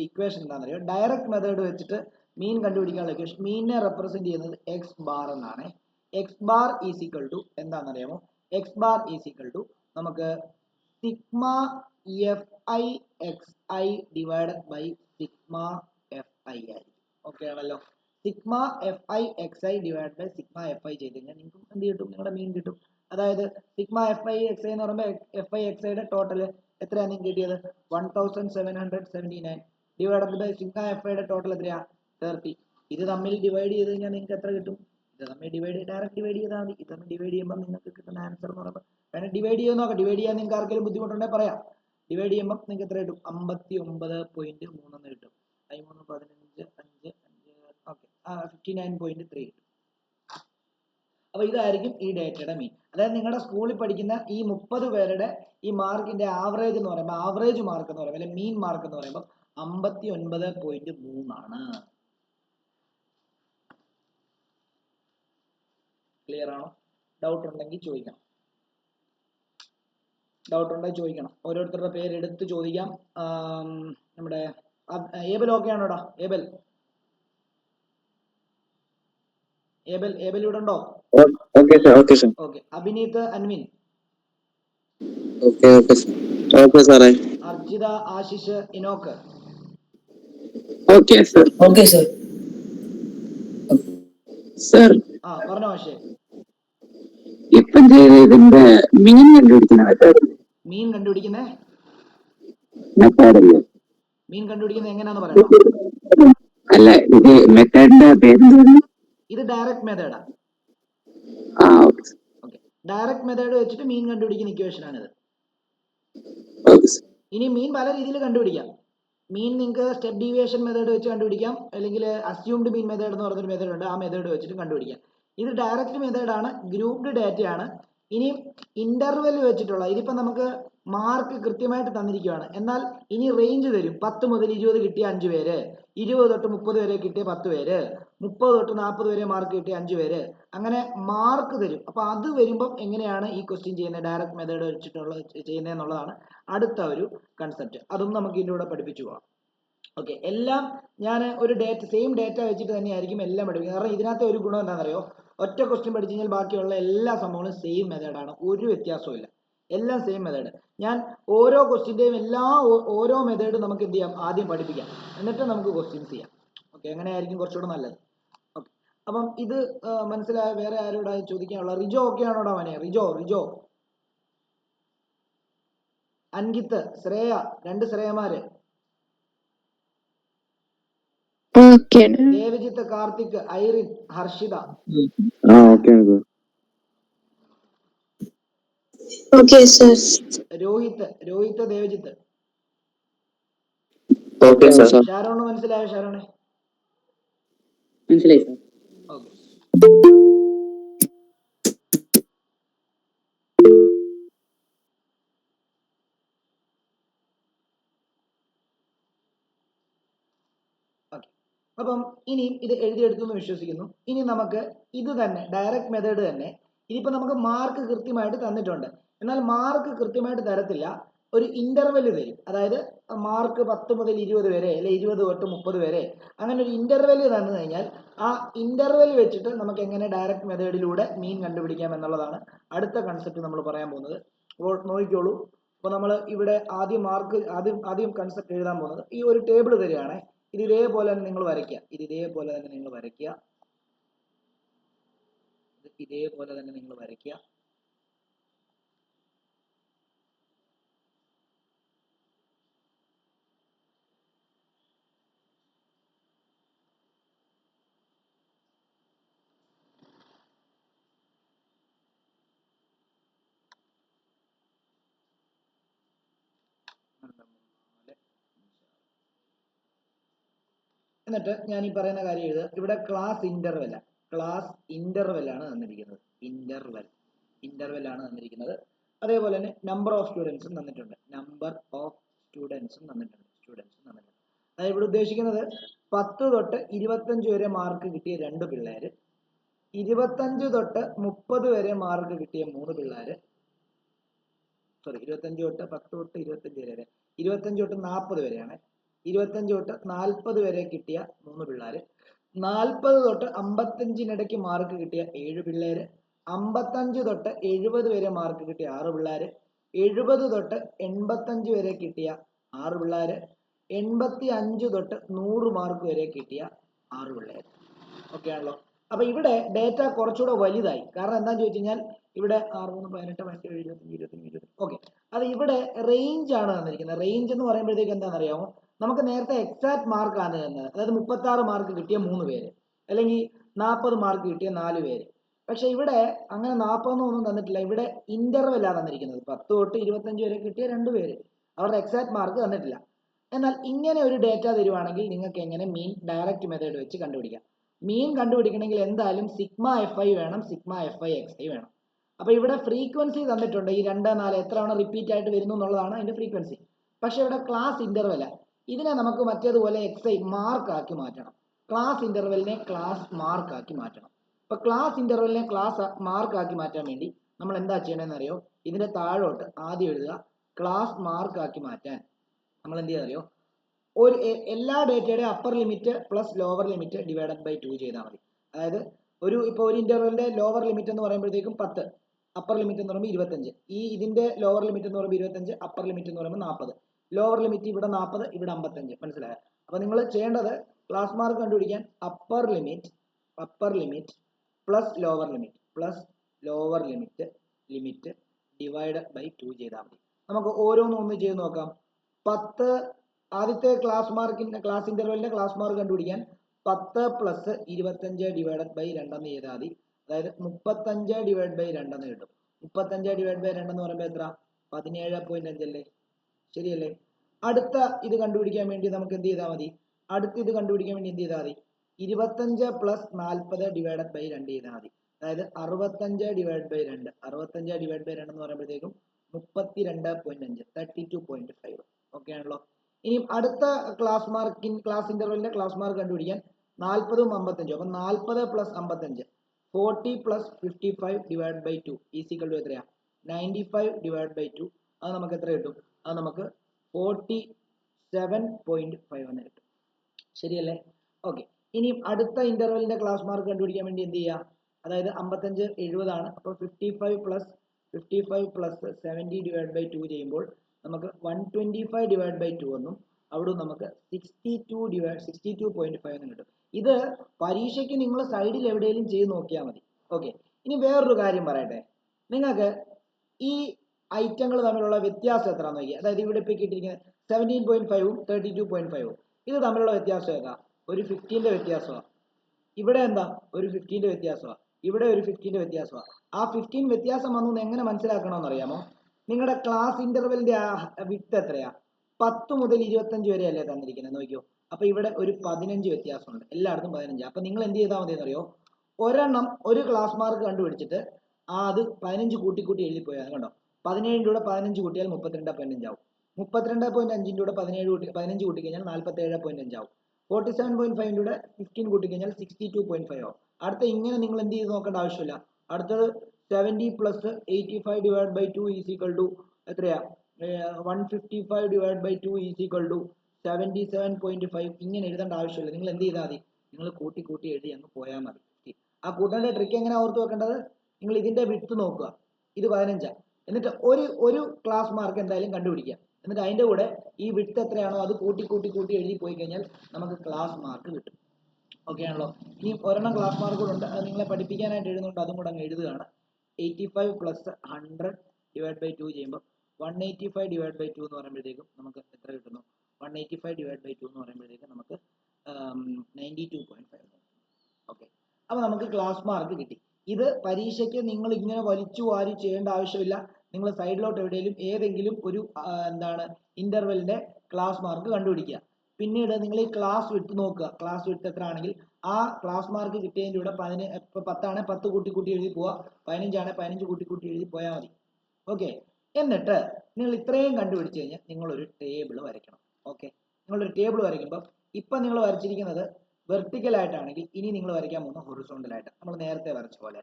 ഇക്വേഷൻ എന്താണെന്നറിയോ? ഡയറക്റ്റ് മെത്തേഡ് വെച്ചിട്ട് മീൻ കണ്ടുപിടിക്കാനുള്ള ഇക്വേഷൻ, മീനിനെ റെപ്രസെന്റ് ചെയ്യുന്നത് എക്സ് ബാർ എന്നാണ്. X bar is equal to എന്താണെന്നറിയാമോ? X bar is equal to നമുക്ക് sigma FI XI divided by sigma FI ആയിരിക്കും. ഓക്കെ ആണല്ലോ? Sigma FI XI divide by sigma FI ചെയ്ത് കഴിഞ്ഞാൽ നിങ്ങൾക്ക് എന്ത് കിട്ടും? നിങ്ങളുടെ മീൻ കിട്ടും. അതായത് സിഗ്മ FI XI എന്ന് പറയുമ്പോൾ FI XIയുടെ ടോട്ടൽ എത്രയാണ് നിങ്ങൾക്ക് കിട്ടിയത്? 1779 ഡിവൈഡഡ് ബൈ സിഗ്മ FIയുടെ ടോട്ടൽ എത്രയാ? 30. ഇത് തമ്മിൽ ഡിവൈഡ് ചെയ്ത് കഴിഞ്ഞാൽ നിങ്ങൾക്ക് എത്ര കിട്ടും? ഇത് തമ്മിൽ ഡയറക്റ്റ് ഡിവൈഡ് ചെയ്താൽ മതി. ഇത് തമ്മിൽ ഡിവൈഡ് ചെയ്യുമ്പോൾ നിങ്ങൾക്ക് കിട്ടുന്ന ആൻസർ എന്ന് പറയുമ്പോൾ വേണം ഡിവൈഡ് ചെയ്യാൻ നോക്കാം. ഡിവൈഡ് ചെയ്യാൻ നിങ്ങൾക്ക് ആർക്കെങ്കിലും ബുദ്ധിമുട്ടുണ്ടെങ്കിൽ പറയാം. ഡിവൈഡ് ചെയ്യുമ്പോൾ നിങ്ങൾക്ക് എത്ര കിട്ടും? 59.3 കിട്ടും. 13 15 5 ഓക്കെ 59.3 കിട്ടും. അപ്പൊ ഇതായിരിക്കും ഈ ഡേറ്റയുടെ മീൻ. അതായത് നിങ്ങളുടെ സ്കൂളിൽ പഠിക്കുന്ന ഈ 30 പേരുടെ ഈ മാർക്കിന്റെ ആവറേജ് എന്ന് പറയുമ്പോൾ ആവറേജ് മാർക്ക് എന്ന് പറയുമ്പോൾ മീൻ മാർക്ക് എന്ന് പറയുമ്പോൾ 59.3 ആണ്. ക്ലിയർ ആണോ? ഡൗട്ട് ഉണ്ടെങ്കിൽ ചോദിക്കണം. ഓരോരുത്തരുടെ പേര് എടുത്ത് ചോദിക്കാം. നമ്മുടെ ഏബൽ ഓക്കെ ആണോടാ? ഏബൽ ഇവിടെ ഉണ്ടോ? ഓക്കെ. അഭിനീത് അൻവിൻ. അർജിത ആശിഷ് ഇനോക്ക്. സർ പറഞ്ഞോ പക്ഷേ. ഇപ്പം ഇതിന്റെ മീൻ കണ്ടുപിടിക്കുന്ന മീൻ കണ്ടുപിടിക്കുന്ന എങ്ങനെയാന്ന് പറയണോ? അല്ല, ഇത് മെത്തേഡിന്റെ പേര് ഇത് ഡയറക്റ്റ് മെത്തേഡാ. ഓക്കെ. ഡയറക്റ്റ് മെത്തേഡ് വെച്ചിട്ട് മീൻ കണ്ടുപിടിക്കുന്ന ഇക്വേഷൻ ആണിത്. ഇനി മീൻ പല രീതിയിൽ കണ്ടുപിടിക്കാം. മീൻ നിങ്ങൾക്ക് സ്റ്റെപ്പ് ഡീവിയേഷൻ മെത്തേഡ് വെച്ച് കണ്ടുപിടിക്കാം, അല്ലെങ്കിൽ അസ്യൂംഡ് മീൻ മെത്തേഡ് എന്ന് പറഞ്ഞൊരു മെത്തേഡ് ഉണ്ട്. ആ മെത്തേഡ് വെച്ചിട്ട് കണ്ടുപിടിക്കാം. ഇത് ഡയറക്റ്റ് മെത്തേഡാണ്, ഗ്രൂപ്പ്ഡ് ഡാറ്റയാണ്. ഇനി ഇന്റർവെൽ വെച്ചിട്ടുള്ള, ഇതിപ്പോ നമുക്ക് മാർക്ക് കൃത്യമായിട്ട് തന്നിരിക്കുകയാണ്. എന്നാൽ ഇനി റേഞ്ച് തരും. 10 മുതൽ 20 കിട്ടിയ 5 പേര്, 20 തൊട്ട് 30 വരെ കിട്ടിയ 10 പേര്, 30 തൊട്ട് 40 വരെ മാർക്ക് കിട്ടിയ 5 പേര്, അങ്ങനെ മാർക്ക് തരും. അപ്പൊ അത് വരുമ്പം എങ്ങനെയാണ് ഈ ക്വസ്റ്റ്യൻ ചെയ്യുന്നത്, ഡയറക്റ്റ് മെത്തേഡ് വെച്ചിട്ടുള്ള ചെയ്യുന്നത് എന്നുള്ളതാണ് അടുത്ത ഒരു കൺസെപ്റ്റ്. അതും നമുക്ക് ഇതിൻ്റെ കൂടെ പഠിപ്പിച്ചു പോകാം. ഓക്കെ. എല്ലാം ഞാൻ ഒരു സെയിം ഡേറ്റ വെച്ചിട്ട് തന്നെയായിരിക്കും എല്ലാം പഠിപ്പിക്കുന്നത്. കാരണം ഇതിനകത്തെ ഒരു ഗുണം എന്താണെന്നറിയോ? ഒറ്റ ക്വസ്റ്റ്യൻ പഠിച്ചു കഴിഞ്ഞാൽ ബാക്കിയുള്ള എല്ലാ സംഭവങ്ങളും സെയിം മെത്തേഡാണ്, ഒരു വ്യത്യാസവും ഇല്ല. എല്ലാം സെയിം മെത്തേഡ്. ഞാൻ ഓരോ ക്വസ്റ്റ്യൻ്റെയും ഓരോ മെത്തേഡ് നമുക്ക് എന്ത് ചെയ്യാം, ആദ്യം പഠിപ്പിക്കാം, എന്നിട്ട് നമുക്ക് ക്വസ്റ്റ്യൻസ് ചെയ്യാം. ഓക്കെ. അങ്ങനെയായിരിക്കും കുറച്ചുകൂടെ നല്ലത്. ഓക്കെ. അപ്പം ഇത് മനസ്സിലായ വേറെ ആരോടാ ചോദിക്കാനുള്ള? റിജോ ഓക്കെ ആണോടാ മോനെ? റിജോ അൻകിത്ത്, ശ്രേയ, 2 ശ്രേയമാര്, ദേവജിത്ത്, കാർത്തിക്, ഐറിൻ, ഹർഷിത. രോഹിത്, ദേവജിത്ത്. ഷാരോണ് മനസ്സിലായോ? ഷാരോണെ മനസ്സിലായി സർ. ഓക്കെ. അപ്പം ഇനിയും ഇത് എഴുതിയെടുത്തു എന്ന് വിശ്വസിക്കുന്നു. ഇനി നമുക്ക് ഇത് തന്നെ ഡയറക്റ്റ് മെത്തേഡ് തന്നെ. ഇതിപ്പോൾ നമുക്ക് മാർക്ക് കൃത്യമായിട്ട് തന്നിട്ടുണ്ട്. എന്നാൽ മാർക്ക് കൃത്യമായിട്ട് തരത്തില്ല, ഒരു ഇന്റർവെൽ തരും. അതായത് മാർക്ക് 10 മുതൽ 20 വരെ, അല്ലെ 20 തൊട്ട് 30 വരെ, അങ്ങനെ ഒരു ഇന്റർവെൽ തന്നു കഴിഞ്ഞാൽ ആ ഇന്റർവെൽ വെച്ചിട്ട് നമുക്ക് എങ്ങനെ ഡയറക്റ്റ് മെത്തേഡിലൂടെ മീൻ കണ്ടുപിടിക്കാം എന്നുള്ളതാണ് അടുത്ത കൺസെപ്റ്റ് നമ്മൾ പറയാൻ പോകുന്നത്. അപ്പോൾ നോക്കിക്കോളൂ. അപ്പോൾ നമ്മൾ ഇവിടെ ആദ്യം കൺസെപ്റ്റ് എഴുതാൻ പോകുന്നത് ഈ ഒരു ടേബിൾ തരികയാണ്. ഇത് ഇതേപോലെ തന്നെ നിങ്ങൾ വരയ്ക്കുക. ഇതേപോലെ തന്നെ നിങ്ങൾ വരയ്ക്കുക. എന്നിട്ട് ഞാൻ ഈ പറയുന്ന കാര്യം എഴുതുക. ഇവിടെ ക്ലാസ് ഇന്റർവെൽ ആണ് തന്നിരിക്കുന്നത്. ഇന്റർവെൽ ആണ് തന്നിരിക്കുന്നത്. അതേപോലെ തന്നെ നമ്പർ ഓഫ് സ്റ്റുഡൻസും തന്നിട്ടുണ്ട്. അതായത് ഇവിടെ ഉദ്ദേശിക്കുന്നത് 10 തൊട്ട് 25 വരെ മാർക്ക് കിട്ടിയ 2 പിള്ളേര്, 25 തൊട്ട് 30 വരെ മാർക്ക് കിട്ടിയ 3 പിള്ളേര്, 25 തൊട്ട് 10 തൊട്ട് 25 വരെ, 25 തൊട്ട് 40 വരെയാണ്, 25 തൊട്ട് 40 വരെ കിട്ടിയ 3 പിള്ളേര്, 40 തൊട്ട് 55 മാർക്ക് കിട്ടിയ 7 പിള്ളേര്, 55 തൊട്ട് 70 വരെ മാർക്ക് കിട്ടിയ 6 പിള്ളേര്, 70 തൊട്ട് 85 വരെ കിട്ടിയ 6 പിള്ളേര്, 85 തൊട്ട് 100 മാർക്ക് വരെ കിട്ടിയ 6 പിള്ളേര്. ഓക്കെ ആണല്ലോ. അപ്പൊ ഇവിടെ ഡേറ്റ കുറച്ചുകൂടെ വലുതായി. കാരണം എന്താണെന്ന് ചോദിച്ചു കഴിഞ്ഞാൽ ഇവിടെ 6, 3, 18, 17, 25, 20. ഓക്കെ, അത് ഇവിടെ റേഞ്ച് ആണ് തന്നിരിക്കുന്നത്. റേഞ്ച് എന്ന് പറയുമ്പോഴത്തേക്ക് എന്താണെന്ന് അറിയാമോ? നമുക്ക് നേരത്തെ എക്സാക്ട് മാർക്ക് ആണ് തന്നത്. അതായത് 36 മാർക്ക് കിട്ടിയ 3 പേര്, അല്ലെങ്കിൽ 40 മാർക്ക് കിട്ടിയ 4 പേര്. പക്ഷെ ഇവിടെ അങ്ങനെ 40 ഒന്നും തന്നിട്ടില്ല. ഇവിടെ ഇന്റർവെൽ ആണ് തന്നിരിക്കുന്നത്. 10 തൊട്ട് 25 വരെ കിട്ടിയ 2 പേര്, അവരുടെ എക്സാക്ട് മാർക്ക് തന്നിട്ടില്ല. എന്നാൽ ഇങ്ങനെ ഒരു ഡേറ്റ തരുവാണെങ്കിൽ നിങ്ങൾക്ക് എങ്ങനെ മീൻ ഡയറക്റ്റ് മെത്തേഡ് വെച്ച് കണ്ടുപിടിക്കാം. മീൻ കണ്ടുപിടിക്കണമെങ്കിൽ എന്തായാലും സിഗ്മ FI വേണം, സിഗ്മ FI XI വേണം. അപ്പൊ ഇവിടെ ഫ്രീക്വൻസി തന്നിട്ടുണ്ട്. ഈ 2, 4 എത്ര തവണ റിപ്പീറ്റ് ആയിട്ട് വരുന്നു എന്നുള്ളതാണ് അതിന്റെ ഫ്രീക്വൻസി. പക്ഷെ ഇവിടെ ക്ലാസ് ഇന്റർവെൽ, ഇതിനെ നമുക്ക് മറ്റേതുപോലെ XI മാർക്ക് ആക്കി മാറ്റണം. ക്ലാസ് ഇന്റർവെലിനെ ക്ലാസ് മാർക്ക് ആക്കി മാറ്റണം. അപ്പൊ ക്ലാസ് ഇന്റർവെലിനെ ക്ലാസ് മാർക്ക് ആക്കി മാറ്റാൻ വേണ്ടി നമ്മൾ എന്താ ചെയ്യണമെന്ന് അറിയോ? ഇതിന്റെ താഴോട്ട് ആദ്യം എഴുതുക ക്ലാസ് മാർക്ക് ആക്കി മാറ്റാൻ. നമ്മൾ എന്ത് ചെയ്യാറിയോ? എല്ലാ ഡേറ്റയുടെ upper limit plus lower limit divided by 2 ചെയ്താൽ മതി. അതായത് ഇപ്പോൾ ഒരു ഇന്റർവെലിന്റെ ലോവർ ലിമിറ്റ് എന്ന് പറയുമ്പോഴത്തേക്കും 10, അപ്പർ ലിമിറ്റ് എന്ന് പറയുമ്പോൾ 25. ഇതിന്റെ ലോവർ ലിമിറ്റ് എന്ന് പറയുമ്പോൾ 25, അപ്പർ ലിമിറ്റ് എന്ന് പറയുമ്പോൾ 40. ലോവർ ലിമിറ്റ് ഇവിടെ 40, ഇവിടെ 55. മനസ്സിലായോ? അപ്പൊ നിങ്ങൾ ചെയ്യേണ്ടത് ക്ലാസ് മാർക്ക് കണ്ടുപിടിക്കാൻ upper limit plus lower limit divided by 2 ചെയ്താൽ മതി. നമുക്ക് ഓരോന്നും ഒന്ന് ചെയ്ത് നോക്കാം. 10 ആദ്യത്തെ ക്ലാസ് ഇന്റർവെലിന്റെ ക്ലാസ് മാർക്ക് കണ്ടുപിടിക്കാൻ 10 പ്ലസ് 25 ഡിവൈഡഡ് ബൈ 2 എന്ന് ചെയ്താൽ മതി. അതായത് 35 ഡിവൈഡ് ബൈ 2 എന്ന് കിട്ടും. 35 ഡിവൈഡ് ബൈ 2 എന്ന് പറയുമ്പോൾ എത്ര? 17.5 അല്ലേ? ശരിയല്ലേ? അടുത്ത ഇത് കണ്ടുപിടിക്കാൻ വേണ്ടി നമുക്ക് എന്ത് ചെയ്താൽ മതി? 25 പ്ലസ് 40 ഡിവൈഡഡ് ബൈ 2 ചെയ്താൽ മതി. അതായത് 65 ഡിവൈഡ് ബൈ 2. 65 ഡിവൈഡ് ബൈ 2 എന്ന് പറയുമ്പോഴത്തേക്കും 32.5, 32.5. ഓക്കെ ആണല്ലോ. ഇനി അടുത്ത ക്ലാസ് ഇന്റർവെലിന്റെ ക്ലാസ് മാർക്ക് കണ്ടുപിടിക്കാൻ 40ഉം 55. അപ്പൊ 40 plus 55, 40 plus 55 divide by 2 is equal to എത്രയാ? 95 ഡിവൈഡ് ബൈ 2. അത് നമുക്ക് എത്ര കിട്ടും? അത് നമുക്ക് 47.5 എന്ന് കിട്ടും. ശരിയല്ലേ? ഓക്കെ. ഇനി അടുത്ത ഇന്റർവെലിന്റെ ക്ലാസ് മാർക്ക് കണ്ടുപിടിക്കാൻ വേണ്ടി എന്ത് ചെയ്യുക? അതായത് 55 70 ആണ്. അപ്പോൾ 55 പ്ലസ് 70 ഡിവൈഡ് ബൈ 2 ചെയ്യുമ്പോൾ നമുക്ക് 125 ഡിവൈഡ് ബൈ 2 എന്നും അവിടെ നമുക്ക് 62.5 എന്നും കിട്ടും. ഇത് പരീക്ഷയ്ക്ക് നിങ്ങൾ സൈഡിൽ എവിടെയെങ്കിലും ചെയ്ത് നോക്കിയാൽ മതി. ഓക്കെ. ഇനി വേറൊരു കാര്യം പറയട്ടെ. നിങ്ങൾക്ക് ഈ ഐറ്റങ്ങൾ തമ്മിലുള്ള വ്യത്യാസം എത്രയാണെന്ന് നോക്കിയാൽ, അതായത് ഇവിടെ ഇപ്പോൾ കിട്ടിയിരിക്കുന്നത് 17.5ഉം 32.5ഉം, ഇത് തമ്മിലുള്ള വ്യത്യാസം ഏതാ? ഒരു 15ന്റെ വ്യത്യാസമാണ്. ഇവിടെ എന്താ? ഒരു 15ന്റെ വ്യത്യാസമാണ്. ഇവിടെ ഒരു 15ന്റെ വ്യത്യാസമാണ്. ആ 15 വ്യത്യാസം വന്നു എങ്ങനെ മനസ്സിലാക്കണമെന്ന് അറിയാമോ? നിങ്ങളുടെ ക്ലാസ് ഇന്റർവെലിന്റെ വിഡ്ത് എത്രയാ? 10 മുതൽ 25 വരെ അല്ലേ തന്നിരിക്കുന്നത്? നോക്കിയോ. അപ്പൊ ഇവിടെ ഒരു 15 വ്യത്യാസമുണ്ട്. എല്ലായിടത്തും 15. അപ്പൊ നിങ്ങൾ എന്ത് ചെയ്താൽ മതി എന്നറിയോ? ഒരെണ്ണം ഒരു ക്ലാസ് മാർക്ക് കണ്ടുപിടിച്ചിട്ട് അത് 15 കൂട്ടി എഴുതി പോയാൽ കണ്ടോ. 17ന്റെ കൂടെ 15 കൂട്ടിയാൽ 32.5 ആവും. 32.5ന്റെ കൂടെ 15 കൂട്ടി കഴിഞ്ഞാൽ 47.5 ആവും. 47.5 15 കൂട്ടിക്കഴിഞ്ഞാൽ 62.5 ആവും. അടുത്ത ഇങ്ങനെ നിങ്ങൾ എന്ത് ചെയ്ത് നോക്കേണ്ട ആവശ്യമില്ല. അടുത്തത് 70 plus 85 divide by 2 is equal to എത്രയാ 155 divide by 2 is equal to 77.5. ഇങ്ങനെ എഴുതേണ്ട ആവശ്യമില്ല. നിങ്ങൾ എന്ത് ചെയ്താൽ മതി, നിങ്ങൾ കൂട്ടി കൂട്ടി എഴുതി അങ്ങ് പോയാൽ മതി. ആ കൂട്ടേണ്ട ട്രിക്ക് എങ്ങനെ ഓർത്ത് വെക്കേണ്ടത്, നിങ്ങൾ ഇതിന്റെ വിഡ്ത്ത് നോക്കുക, ഇത് 15, എന്നിട്ട് ഒരു ക്ലാസ് മാർക്ക് എന്തായാലും കണ്ടുപിടിക്കുക. എന്നിട്ട് അതിന്റെ കൂടെ ഈ വിഡ്ത്ത് എത്രയാണോ അത് കൂട്ടി കൂട്ടി കൂട്ടി എഴുതി പോയി കഴിഞ്ഞാൽ നമുക്ക് ക്ലാസ് മാർക്ക് കിട്ടും. ഓക്കെ ആണല്ലോ. ഇനി ഒരെണ്ണം ക്ലാസ് മാർക്ക് കൂടെ ഉണ്ട്, അത് നിങ്ങളെ പഠിപ്പിക്കാനായിട്ട് എഴുതുന്നുണ്ട്, അതും കൂടെ അങ്ങ് എഴുതുകയാണ്. 85 പ്ലസ് 100 ഡിവൈഡ് ബൈ 2 ചെയ്യുമ്പോൾ 185 ഡിവൈഡ് ബൈ 2 എന്ന് പറയുമ്പോഴത്തേക്കും നമുക്ക് എത്ര കിട്ടുന്നു, 185 ഡിവൈഡ് ബൈ 2 എന്ന് പറയുമ്പോഴത്തേക്കും നമുക്ക് 92.5. ഓക്കെ, അപ്പോൾ നമുക്ക് ക്ലാസ് മാർക്ക് കിട്ടി. ഇത് പരീക്ഷയ്ക്ക് നിങ്ങൾ ഇങ്ങനെ വലിച്ചു വാരി ചെയ്യേണ്ട ആവശ്യമില്ല. നിങ്ങൾ സൈഡിലോട്ട് എവിടെയെങ്കിലും ഏതെങ്കിലും ഒരു എന്താണ് ഇന്റർവെലിന്റെ ക്ലാസ് മാർക്ക് കണ്ടുപിടിക്കുക. പിന്നീട് നിങ്ങൾ ഈ ക്ലാസ് വിട്ട് നോക്കുക, ക്ലാസ് വിട്ട് എത്ര ആണെങ്കിൽ ആ ക്ലാസ് മാർക്ക് കിട്ടിയതിൻ്റെ കൂടെ 10 ആണ് 10 കൂട്ടി കൂട്ടി എഴുതി പോവുക, 15 ആണ് 15 കൂട്ടി കൂട്ടി എഴുതി പോയാൽ മതി. ഓക്കെ, എന്നിട്ട് നിങ്ങൾ ഇത്രയും കണ്ടുപിടിച്ച് കഴിഞ്ഞാൽ നിങ്ങളൊരു ടേബിൾ വരയ്ക്കണം. ഓക്കെ, നിങ്ങളൊരു ടേബിൾ വരയ്ക്കുമ്പോൾ ഇപ്പം നിങ്ങൾ വരച്ചിരിക്കുന്നത് വെർട്ടിക്കൽ ആയിട്ടാണെങ്കിൽ ഇനി നിങ്ങൾ വരയ്ക്കാൻ പോകുന്ന ഹൊറിസോണ്ടൽ ആയിട്ട് നമ്മൾ നേരത്തെ വരച്ച പോലെ.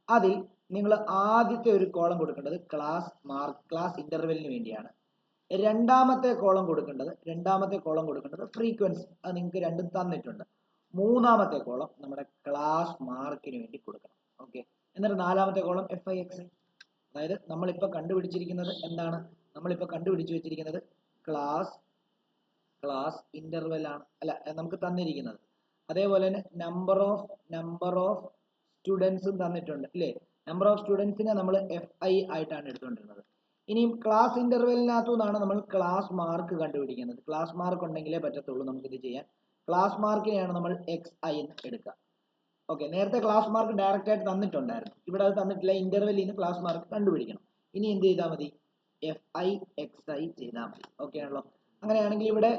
അതിൽ നിങ്ങൾ ആദ്യത്തെ ഒരു കോളം കൊടുക്കേണ്ടത് ക്ലാസ് ഇന്റർവെലിന് വേണ്ടിയാണ്. രണ്ടാമത്തെ കോളം കൊടുക്കേണ്ടത് ഫ്രീക്വൻസി, അത് നിങ്ങൾക്ക് രണ്ടും തന്നിട്ടുണ്ട്. മൂന്നാമത്തെ കോളം നമ്മുടെ ക്ലാസ് മാർക്കിന് വേണ്ടി കൊടുക്കണം. ഓക്കെ, എന്നിട്ട് നാലാമത്തെ കോളം FI/XI. അതായത് നമ്മളിപ്പോൾ കണ്ടുപിടിച്ചിരിക്കുന്നത് എന്താണ്, നമ്മളിപ്പോൾ കണ്ടുപിടിച്ച് വെച്ചിരിക്കുന്നത് ക്ലാസ് ഇന്റർവെൽ ആണ്, അല്ല നമുക്ക് തന്നിരിക്കുന്നത്. അതേപോലെ തന്നെ നമ്പർ ഓഫ് സ്റ്റുഡൻസും തന്നിട്ടുണ്ട് ഇല്ലേ. നമ്പർ ഓഫ് സ്റ്റുഡൻസിനെ നമ്മൾ FI ആയിട്ടാണ് എടുത്തുകൊണ്ടിരുന്നത്. ഇനിയും ക്ലാസ് ഇന്റർവെലിനകത്തു നിന്നാണ് നമ്മൾ ക്ലാസ് മാർക്ക് കണ്ടുപിടിക്കുന്നത്. ക്ലാസ് മാർക്ക് ഉണ്ടെങ്കിലേ പറ്റത്തുള്ളൂ നമുക്കിത് ചെയ്യാൻ. ക്ലാസ് മാർക്കിനെയാണ് നമ്മൾ XI എന്ന് എടുക്കുക. ഓക്കെ, നേരത്തെ ക്ലാസ് മാർക്ക് ഡയറക്റ്റ് ആയിട്ട് തന്നിട്ടുണ്ടായിരുന്നു, ഇവിടെ അത് തന്നിട്ടില്ല. ഇന്റർവെല്ലിൽ നിന്ന് ക്ലാസ് മാർക്ക് കണ്ടുപിടിക്കണം. ഇനി എന്ത് ചെയ്താൽ മതി, FI/XI ചെയ്താൽ മതി. ഓക്കെ ആണല്ലോ. അങ്ങനെയാണെങ്കിൽ ഇവിടെ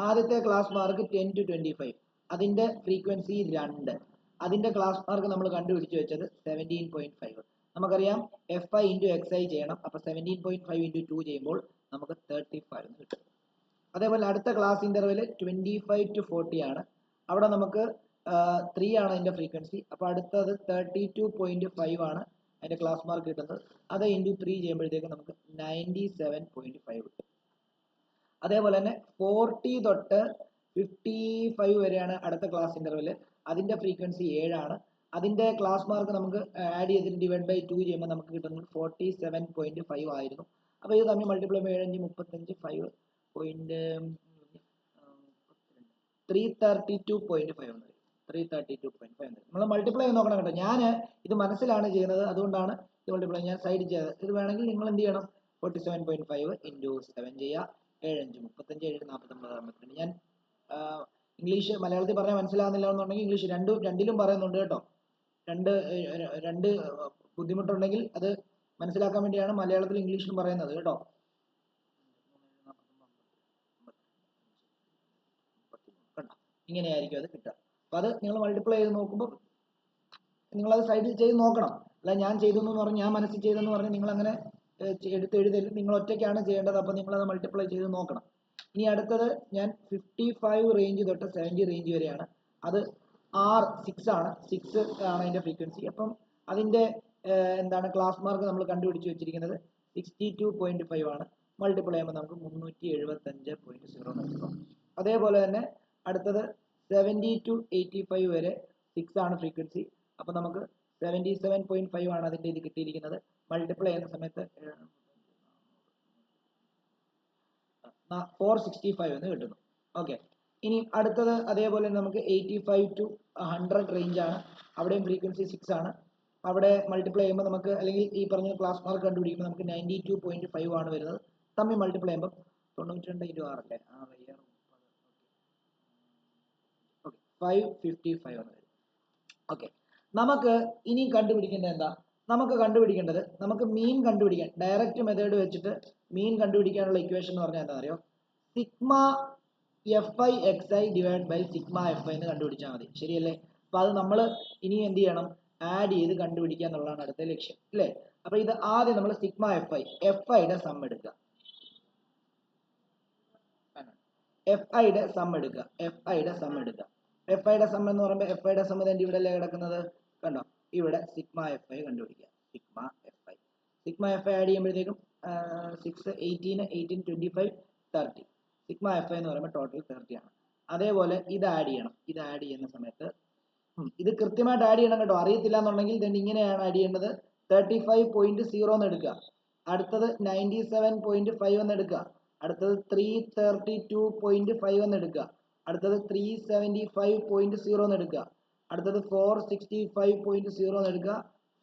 ആദ്യത്തെ ക്ലാസ് മാർക്ക് 10 to 25, അതിന്റെ ഫ്രീക്വൻസി 2, അതിന്റെ ക്ലാസ് മാർക്ക് നമ്മൾ കണ്ടുപിടിച്ച് വെച്ചത് 17.5. നമുക്കറിയാം FI into XI ചെയ്യണം, അപ്പൊ 17.5 into 2 ചെയ്യുമ്പോൾ നമുക്ക് 35 കിട്ടും. അതേപോലെ അടുത്ത ക്ലാസ് ഇന്റർവെൽ 25 to 40 ആണ്, അവിടെ നമുക്ക് 3 ആണ് അതിന്റെ ഫ്രീക്വൻസി, അപ്പൊ അടുത്തത് 32.5 ആണ് അതിന്റെ ക്ലാസ് മാർക്ക് കിട്ടുന്നത്. അത് ഇൻറ്റു 3 ചെയ്യുമ്പോഴത്തേക്ക് നമുക്ക് 97.5 കിട്ടും. അതേപോലെ തന്നെ 40 തൊട്ട് 55 വരെയാണ് അടുത്ത ക്ലാസ് ഇന്റർവെൽ, അതിന്റെ ഫ്രീക്വൻസി 7 ആണ്. അതിന്റെ ക്ലാസ് മാർക്ക് നമുക്ക് ആഡ് ചെയ്തിട്ട് ഡിവൈഡ് ബൈ 2 ചെയ്യുമ്പോൾ നമുക്ക് കിട്ടുന്നത് 47.5 ആയിരുന്നു. അപ്പോൾ ഇത് തമ്മിൽ മൾട്ടിപ്ലൈ ചെയ്യുമ്പോൾ 7 5 35 332.5 എന്ന് വരും. 332.5 നമ്മൾ മൾട്ടിപ്ലൈ ചെയ്ത് നോക്കണം കേട്ടോ. ഞാൻ ഇത് മനസ്സിലാണ് ചെയ്യുന്നത്, അതുകൊണ്ടാണ് ഇത് മൾട്ടിപ്ലൈ ഞാൻ സൈഡ് ചെയ്തത്. ഇത് വേണമെങ്കിൽ നിങ്ങൾ എന്ത് ചെയ്യണം, 47.5 ഇൻറ്റു 7 ചെയ്യുക. 7 5 35 7 49 52. ഞാൻ ഇംഗ്ലീഷ് മലയാളത്തിൽ പറഞ്ഞാൽ മനസ്സിലാകുന്നില്ല എന്നുണ്ടെങ്കിൽ ഇംഗ്ലീഷ് രണ്ടിലും പറയുന്നുണ്ട് കേട്ടോ. രണ്ട് ബുദ്ധിമുട്ടുണ്ടെങ്കിൽ അത് മനസ്സിലാക്കാൻ വേണ്ടിയാണ് മലയാളത്തിലും ഇംഗ്ലീഷിലും പറയുന്നത് കേട്ടോ. ഇങ്ങനെയായിരിക്കും അത് കിട്ടുക. അപ്പൊ അത് നിങ്ങൾ മൾട്ടിപ്ലൈ ചെയ്ത് നോക്കുമ്പോൾ നിങ്ങളത് സൈഡിൽ ചെയ്ത് നോക്കണം. അല്ല ഞാൻ ചെയ്തു എന്ന് പറഞ്ഞ് ഞാൻ മനസ്സിൽ ചെയ്തെന്ന് പറഞ്ഞ് നിങ്ങൾ അങ്ങനെ എടുത്ത് എഴുതരുത്. നിങ്ങൾ ഒറ്റയ്ക്കാണ് ചെയ്യേണ്ടത്. അപ്പോൾ നിങ്ങളത് മൾട്ടിപ്ലൈ ചെയ്ത് നോക്കണം. ഇനി അടുത്തത് ഞാൻ 55 റേഞ്ച് തൊട്ട് 70 റേഞ്ച് വരെയാണ്. അത് 6 ആണ് 6 ആണ് അതിന്റെ ഫ്രീക്വൻസി. അപ്പം അതിന്റെ എന്താണ് ക്ലാസ് മാർക്ക് നമ്മൾ കണ്ടുപിടിച്ച് വെച്ചിരിക്കുന്നത് 62.5 ആണ്. മൾട്ടിപ്ലൈ ചെയ്യുമ്പോൾ നമുക്ക് 375.0 കിട്ടും. അതേപോലെ തന്നെ അടുത്തത് 70 to 85 വരെ 6 ആണ് ഫ്രീക്വൻസി. അപ്പൊ നമുക്ക് 77.5 ആണ് അതിന്റെ ഇത് കിട്ടിയിരിക്കുന്നത്. മൾട്ടിപ്ലൈ ചെയ്യുന്ന സമയത്ത് 465 എന്ന് കിട്ടുന്നു. ഓക്കെ, ഇനി അടുത്തത് അതേപോലെ നമുക്ക് 85 to 100 റേഞ്ച് ആണ്, അവിടെയും ഫ്രീക്വൻസി 6 ആണ്. അവിടെ മൾട്ടിപ്ലൈ ചെയ്യുമ്പോൾ നമുക്ക് അല്ലെങ്കിൽ ഈ പറഞ്ഞ ക്ലാസ് മാർക്ക് കണ്ടുപിടിക്കുമ്പോൾ നമുക്ക് 92.5 ആണ് വരുന്നത്. തമ്മിൽ മൾട്ടിപ്ലൈ ചെയ്യുമ്പോൾ 92 into 6 അല്ലേ, 555 എന്ന് വരും. ഓക്കെ, നമുക്ക് ഇനി കണ്ടുപിടിക്കേണ്ടത് എന്താ, നമുക്ക് മീൻ കണ്ടുപിടിക്കാൻ ഡയറക്റ്റ് മെത്തേഡ് വെച്ചിട്ട് മീൻ കണ്ടുപിടിക്കാനുള്ള ഇക്വേഷൻ എന്ന് പറഞ്ഞാൽ എന്താ അറിയോ, sigma FI/XI divide by sigma FI എന്ന് കണ്ടുപിടിച്ചാൽ മതി. ശരിയല്ലേ? അപ്പൊ അത് നമ്മൾ ഇനി എന്ത് ചെയ്യണം, ആഡ് ചെയ്ത് കണ്ടുപിടിക്കുക എന്നുള്ളതാണ് അടുത്ത ലക്ഷ്യം അല്ലേ. അപ്പൊ ഇത് ആദ്യം നമ്മൾ സിഗ്മ FIയുടെ സം എടുക്കുക. എഫ് ഐയുടെ സം എടുക്കുക. എഫ് ഐയുടെ സം എന്ന് പറയുമ്പോൾ എഫ് ഐയുടെ സം ഇവിടെ അല്ലേ കിടക്കുന്നത്, കണ്ടോ? ഇവിടെ സിഗ്മ എഫ് ഐ കണ്ടുപിടിക്കുക. സിഗ്മ എഫ് ഐ ആഡ് ചെയ്യുമ്പോഴത്തേക്കും 6 18 18 25 30. സിഗ്മ എഫ് ഐ എന്ന് പറയുമ്പോൾ ടോട്ടൽ 30 ആണ്. അതേപോലെ ഇത് ആഡ് ചെയ്യണം. ഇത് ആഡ് ചെയ്യുന്ന സമയത്ത് ഇത് കൃത്യമായിട്ട് ആഡ് ചെയ്യണം കേട്ടോ. അറിയത്തില്ല എന്നുണ്ടെങ്കിൽ then ഇങ്ങനെയാണ് ആഡ് ചെയ്യേണ്ടത്. 35.0 എന്ന് എടുക്കുക. അടുത്തത് 97.5 എന്ന് എടുക്കുക. അടുത്തത് 332.5 എന്ന് എടുക്കുക. അടുത്തത് 375.0 എന്ന് എടുക്കുക. അടുത്തത് 465.0 എന്ന് എടുക്കുക.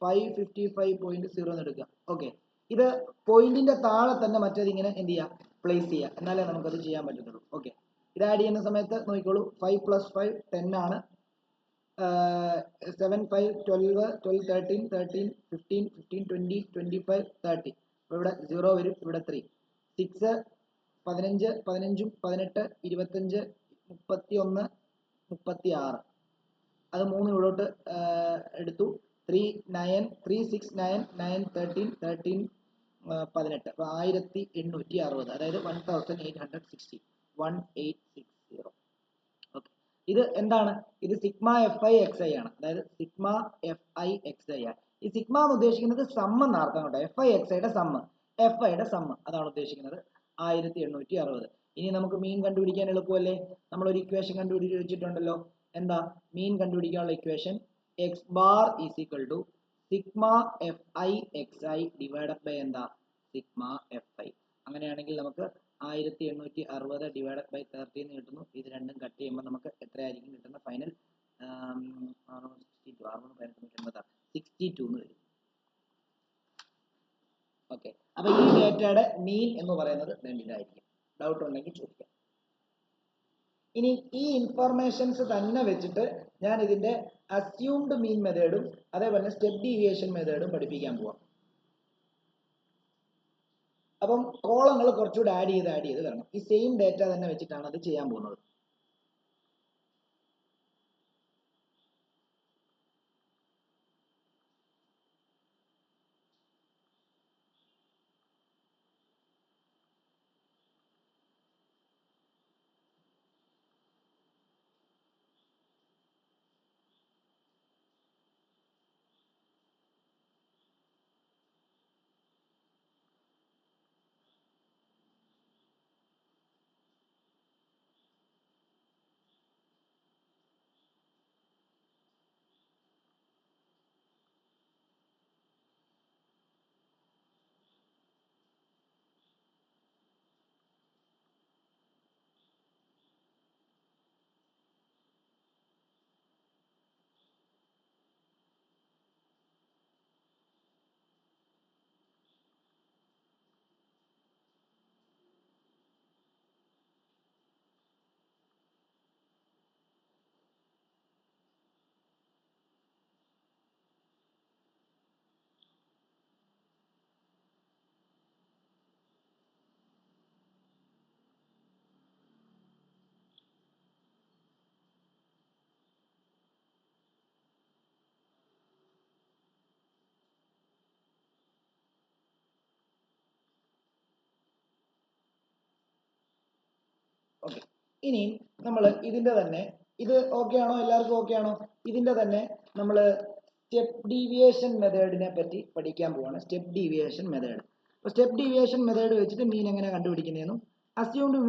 555.0 എന്ന് എടുക്കുക. ഓക്കെ, ഇത് പോയിന്റിന്റെ താഴെ തന്നെ മറ്റേത് ഇങ്ങനെ എന്ത് ചെയ്യുക, പ്ലേസ് ചെയ്യുക. എന്നാലേ നമുക്കത് ചെയ്യാൻ പറ്റത്തുള്ളൂ. ഓക്കെ, ഇത് ആഡ് ചെയ്യുന്ന സമയത്ത് നോക്കിക്കോളൂ. 5 + 5 10 ആണ്. 7 5 12 12 13 13 15 15 20 25 30. അപ്പോൾ ഇവിടെ 0 വരും, ഇവിടെ 3 6 15 15 18 25 31 36. അത് 3 ഇവിടോട്ട് എടുത്തു. 3 9 3 6 9 9 13 13 18. അപ്പോൾ 1860, അതായത് 1860 1860. ഓക്കെ, ഇത് എന്താണ്? ഇത് sigma F I X I ആണ്. അതായത് sigma F I X I ആണ്. ഈ സിഗ്മ എന്ന് ഉദ്ദേശിക്കുന്നത് സം എന്നർത്ഥം കേട്ടോ. എഫ് ഐ എക്സ് ഐയുടെ സമ്മ് അതാണ് ഉദ്ദേശിക്കുന്നത്. 1860. ഇനി നമുക്ക് മീൻ കണ്ടുപിടിക്കാൻ എളുപ്പമല്ലേ? നമ്മളൊരു ഇക്വേഷൻ കണ്ടുപിടിച്ച് വെച്ചിട്ടുണ്ടല്ലോ. എന്താ മീൻ കണ്ടുപിടിക്കാനുള്ള equation? X bar is equal to sigma F I X I divided by എന്താ, സിഗ്മ എഫ് ഐ. അങ്ങനെയാണെങ്കിൽ നമുക്ക് 1860 ഡിവൈഡഡ് ബൈ 30 എന്ന് കിട്ടുന്നു. ഇത് രണ്ടും കട്ട് ചെയ്യുമ്പോൾ നമുക്ക് എത്രയായിരിക്കും കിട്ടുന്ന ഫൈനൽ? 62 എന്ന് വരും. ഓക്കെ, അപ്പൊ ഈ ഡേറ്റയുടെ മീൻ എന്ന് പറയുന്നത് ഇതായിരിക്കും. ഡൗട്ട് ഉണ്ടെങ്കിൽ ചോദിക്കാം. ഇനി ഈ ഇൻഫർമേഷൻസ് തന്നെ വെച്ചിട്ട് ഞാൻ ഇതിന്റെ അസ്യൂംഡ് മീൻ മെത്തേഡും അതേപോലെ സ്റ്റെപ്പ് ഡീവിയേഷൻ മെത്തേഡും പഠിപ്പിക്കാൻ പോവാം. അപ്പം കോളങ്ങൾ കുറച്ചുകൂടി ആഡ് ചെയ്ത് വരണം. ഈ സെയിം ഡേറ്റ തന്നെ വെച്ചിട്ടാണ് അത് ചെയ്യാൻ പോകുന്നത്. ഓക്കെ, ഇനി നമ്മൾ ഇതിന്റെ തന്നെ ഇത് ഓക്കെ ആണോ? എല്ലാവർക്കും ഓക്കെ ആണോ? ഇതിന്റെ തന്നെ നമ്മൾ സ്റ്റെപ്പ് ഡീവിയേഷൻ മെത്തേഡിനെ പറ്റി പഠിക്കാൻ പോവാണ്. Step deviation method. അപ്പോൾ സ്റ്റെപ്പ് ഡീവിയേഷൻ മെത്തേഡ് വെച്ചിട്ട് മീൻ എങ്ങനെ കണ്ടുപിടിക്കുന്നതെന്നും അസ്യൂംഡ്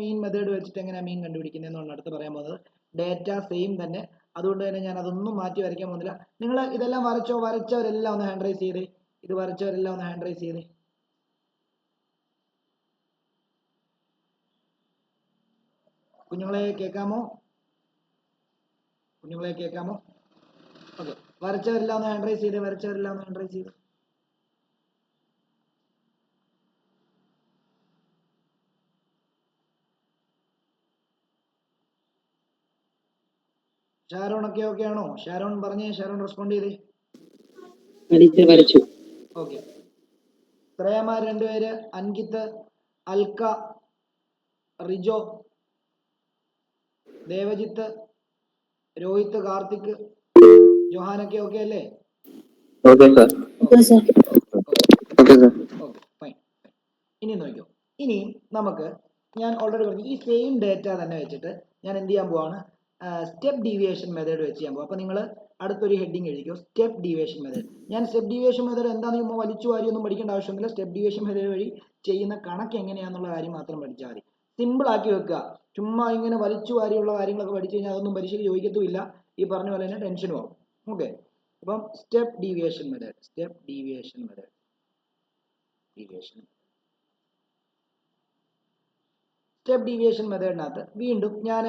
മീൻ മെത്തേഡ് വെച്ചിട്ട് എങ്ങനെയാണ് മീൻ കണ്ടുപിടിക്കുന്നതെന്നാണ് അടുത്ത് പറയാൻ പോകുന്നത്. ഡേറ്റ സെയിം തന്നെ, അതുകൊണ്ട് തന്നെ ഞാൻ അതൊന്നും മാറ്റി വരയ്ക്കാൻ പോകുന്നില്ല. നിങ്ങൾ ഇതെല്ലാം വരച്ചവരെല്ലാം ഒന്ന് ഹാൻഡ് റൈസ് ചെയ്തേ. ഇത് വരച്ചവരെല്ലാം ഒന്ന് ഹാൻഡ് റൈസ് ചെയ്തേ. കുഞ്ഞുങ്ങളെ കേൾക്കാമോ? ഓക്കെ, വരച്ചവരെല്ലാം ഒന്ന് ഹാൻഡ് റൈസ് ചെയ്തേ. ഷാരോൺ ഒക്കെ ഓക്കെ ആണോ? ഷാരോൺ പറഞ്ഞേ, ഷാരോൺ റെസ്പോണ്ട് ചെയ്തേ. വരച്ചു. ഓക്കെ, ശ്രേയമാർ രണ്ടുപേര്, അൻകിത്ത്, അൽക്ക, റിജോ, ദേവജിത്ത്, രോഹിത്, കാർത്തിക്, ജോഹാനൊക്കെ ഓക്കെ അല്ലേ? Okay sir. Okay sir. Okay, fine. ഇനി നോക്കിയോ, ഇനി നമുക്ക് ഞാൻ ഓൾറെഡി പറഞ്ഞു ഈ സെയിം ഡേറ്റ തന്നെ വെച്ചിട്ട് ഞാൻ എന്ത് ചെയ്യാൻ പോവാണ്, സ്റ്റെപ്പ് ഡീവിയേഷൻ മെത്തേഡ് വെച്ച് ചെയ്യാൻ പോകും. അപ്പോൾ നിങ്ങൾ അടുത്തൊരു ഹെഡിങ് എഴുതിക്കോ, സ്റ്റെപ്പ് ഡീവിയേഷൻ മെത്തേഡ്. ഞാൻ സ്റ്റെപ്പ് ഡീവിയേഷൻ മെത്തേഡ് എന്താണെന്ന് ചുമ്മാ വലിച്ചു വാരി ഒന്നും പഠിക്കേണ്ട ആവശ്യമൊന്നുമില്ല. സ്റ്റെപ്പ് ഡീവിയേഷൻ മെത്തേഡ് വഴി ചെയ്യുന്ന കണക്ക് എങ്ങനെയാണെന്നുള്ള കാര്യം മാത്രം പഠിച്ചാൽ മതി. സിമ്പിൾ ആക്കി വെക്കുക. ചുമ്മാ ഇങ്ങനെ വലിച്ചു വാരിയുള്ള കാര്യങ്ങളൊക്കെ പഠിച്ചു കഴിഞ്ഞാൽ അതൊന്നും പരീക്ഷയ്ക്ക് ചോദിക്കത്തുമില്ല. ഈ പറഞ്ഞ പോലെ തന്നെ ടെൻഷനും ആവും. ഓക്കെ, അപ്പം step deviation method, step deviation method, deviation step deviation മെത്തേഡിനകത്ത് വീണ്ടും ഞാൻ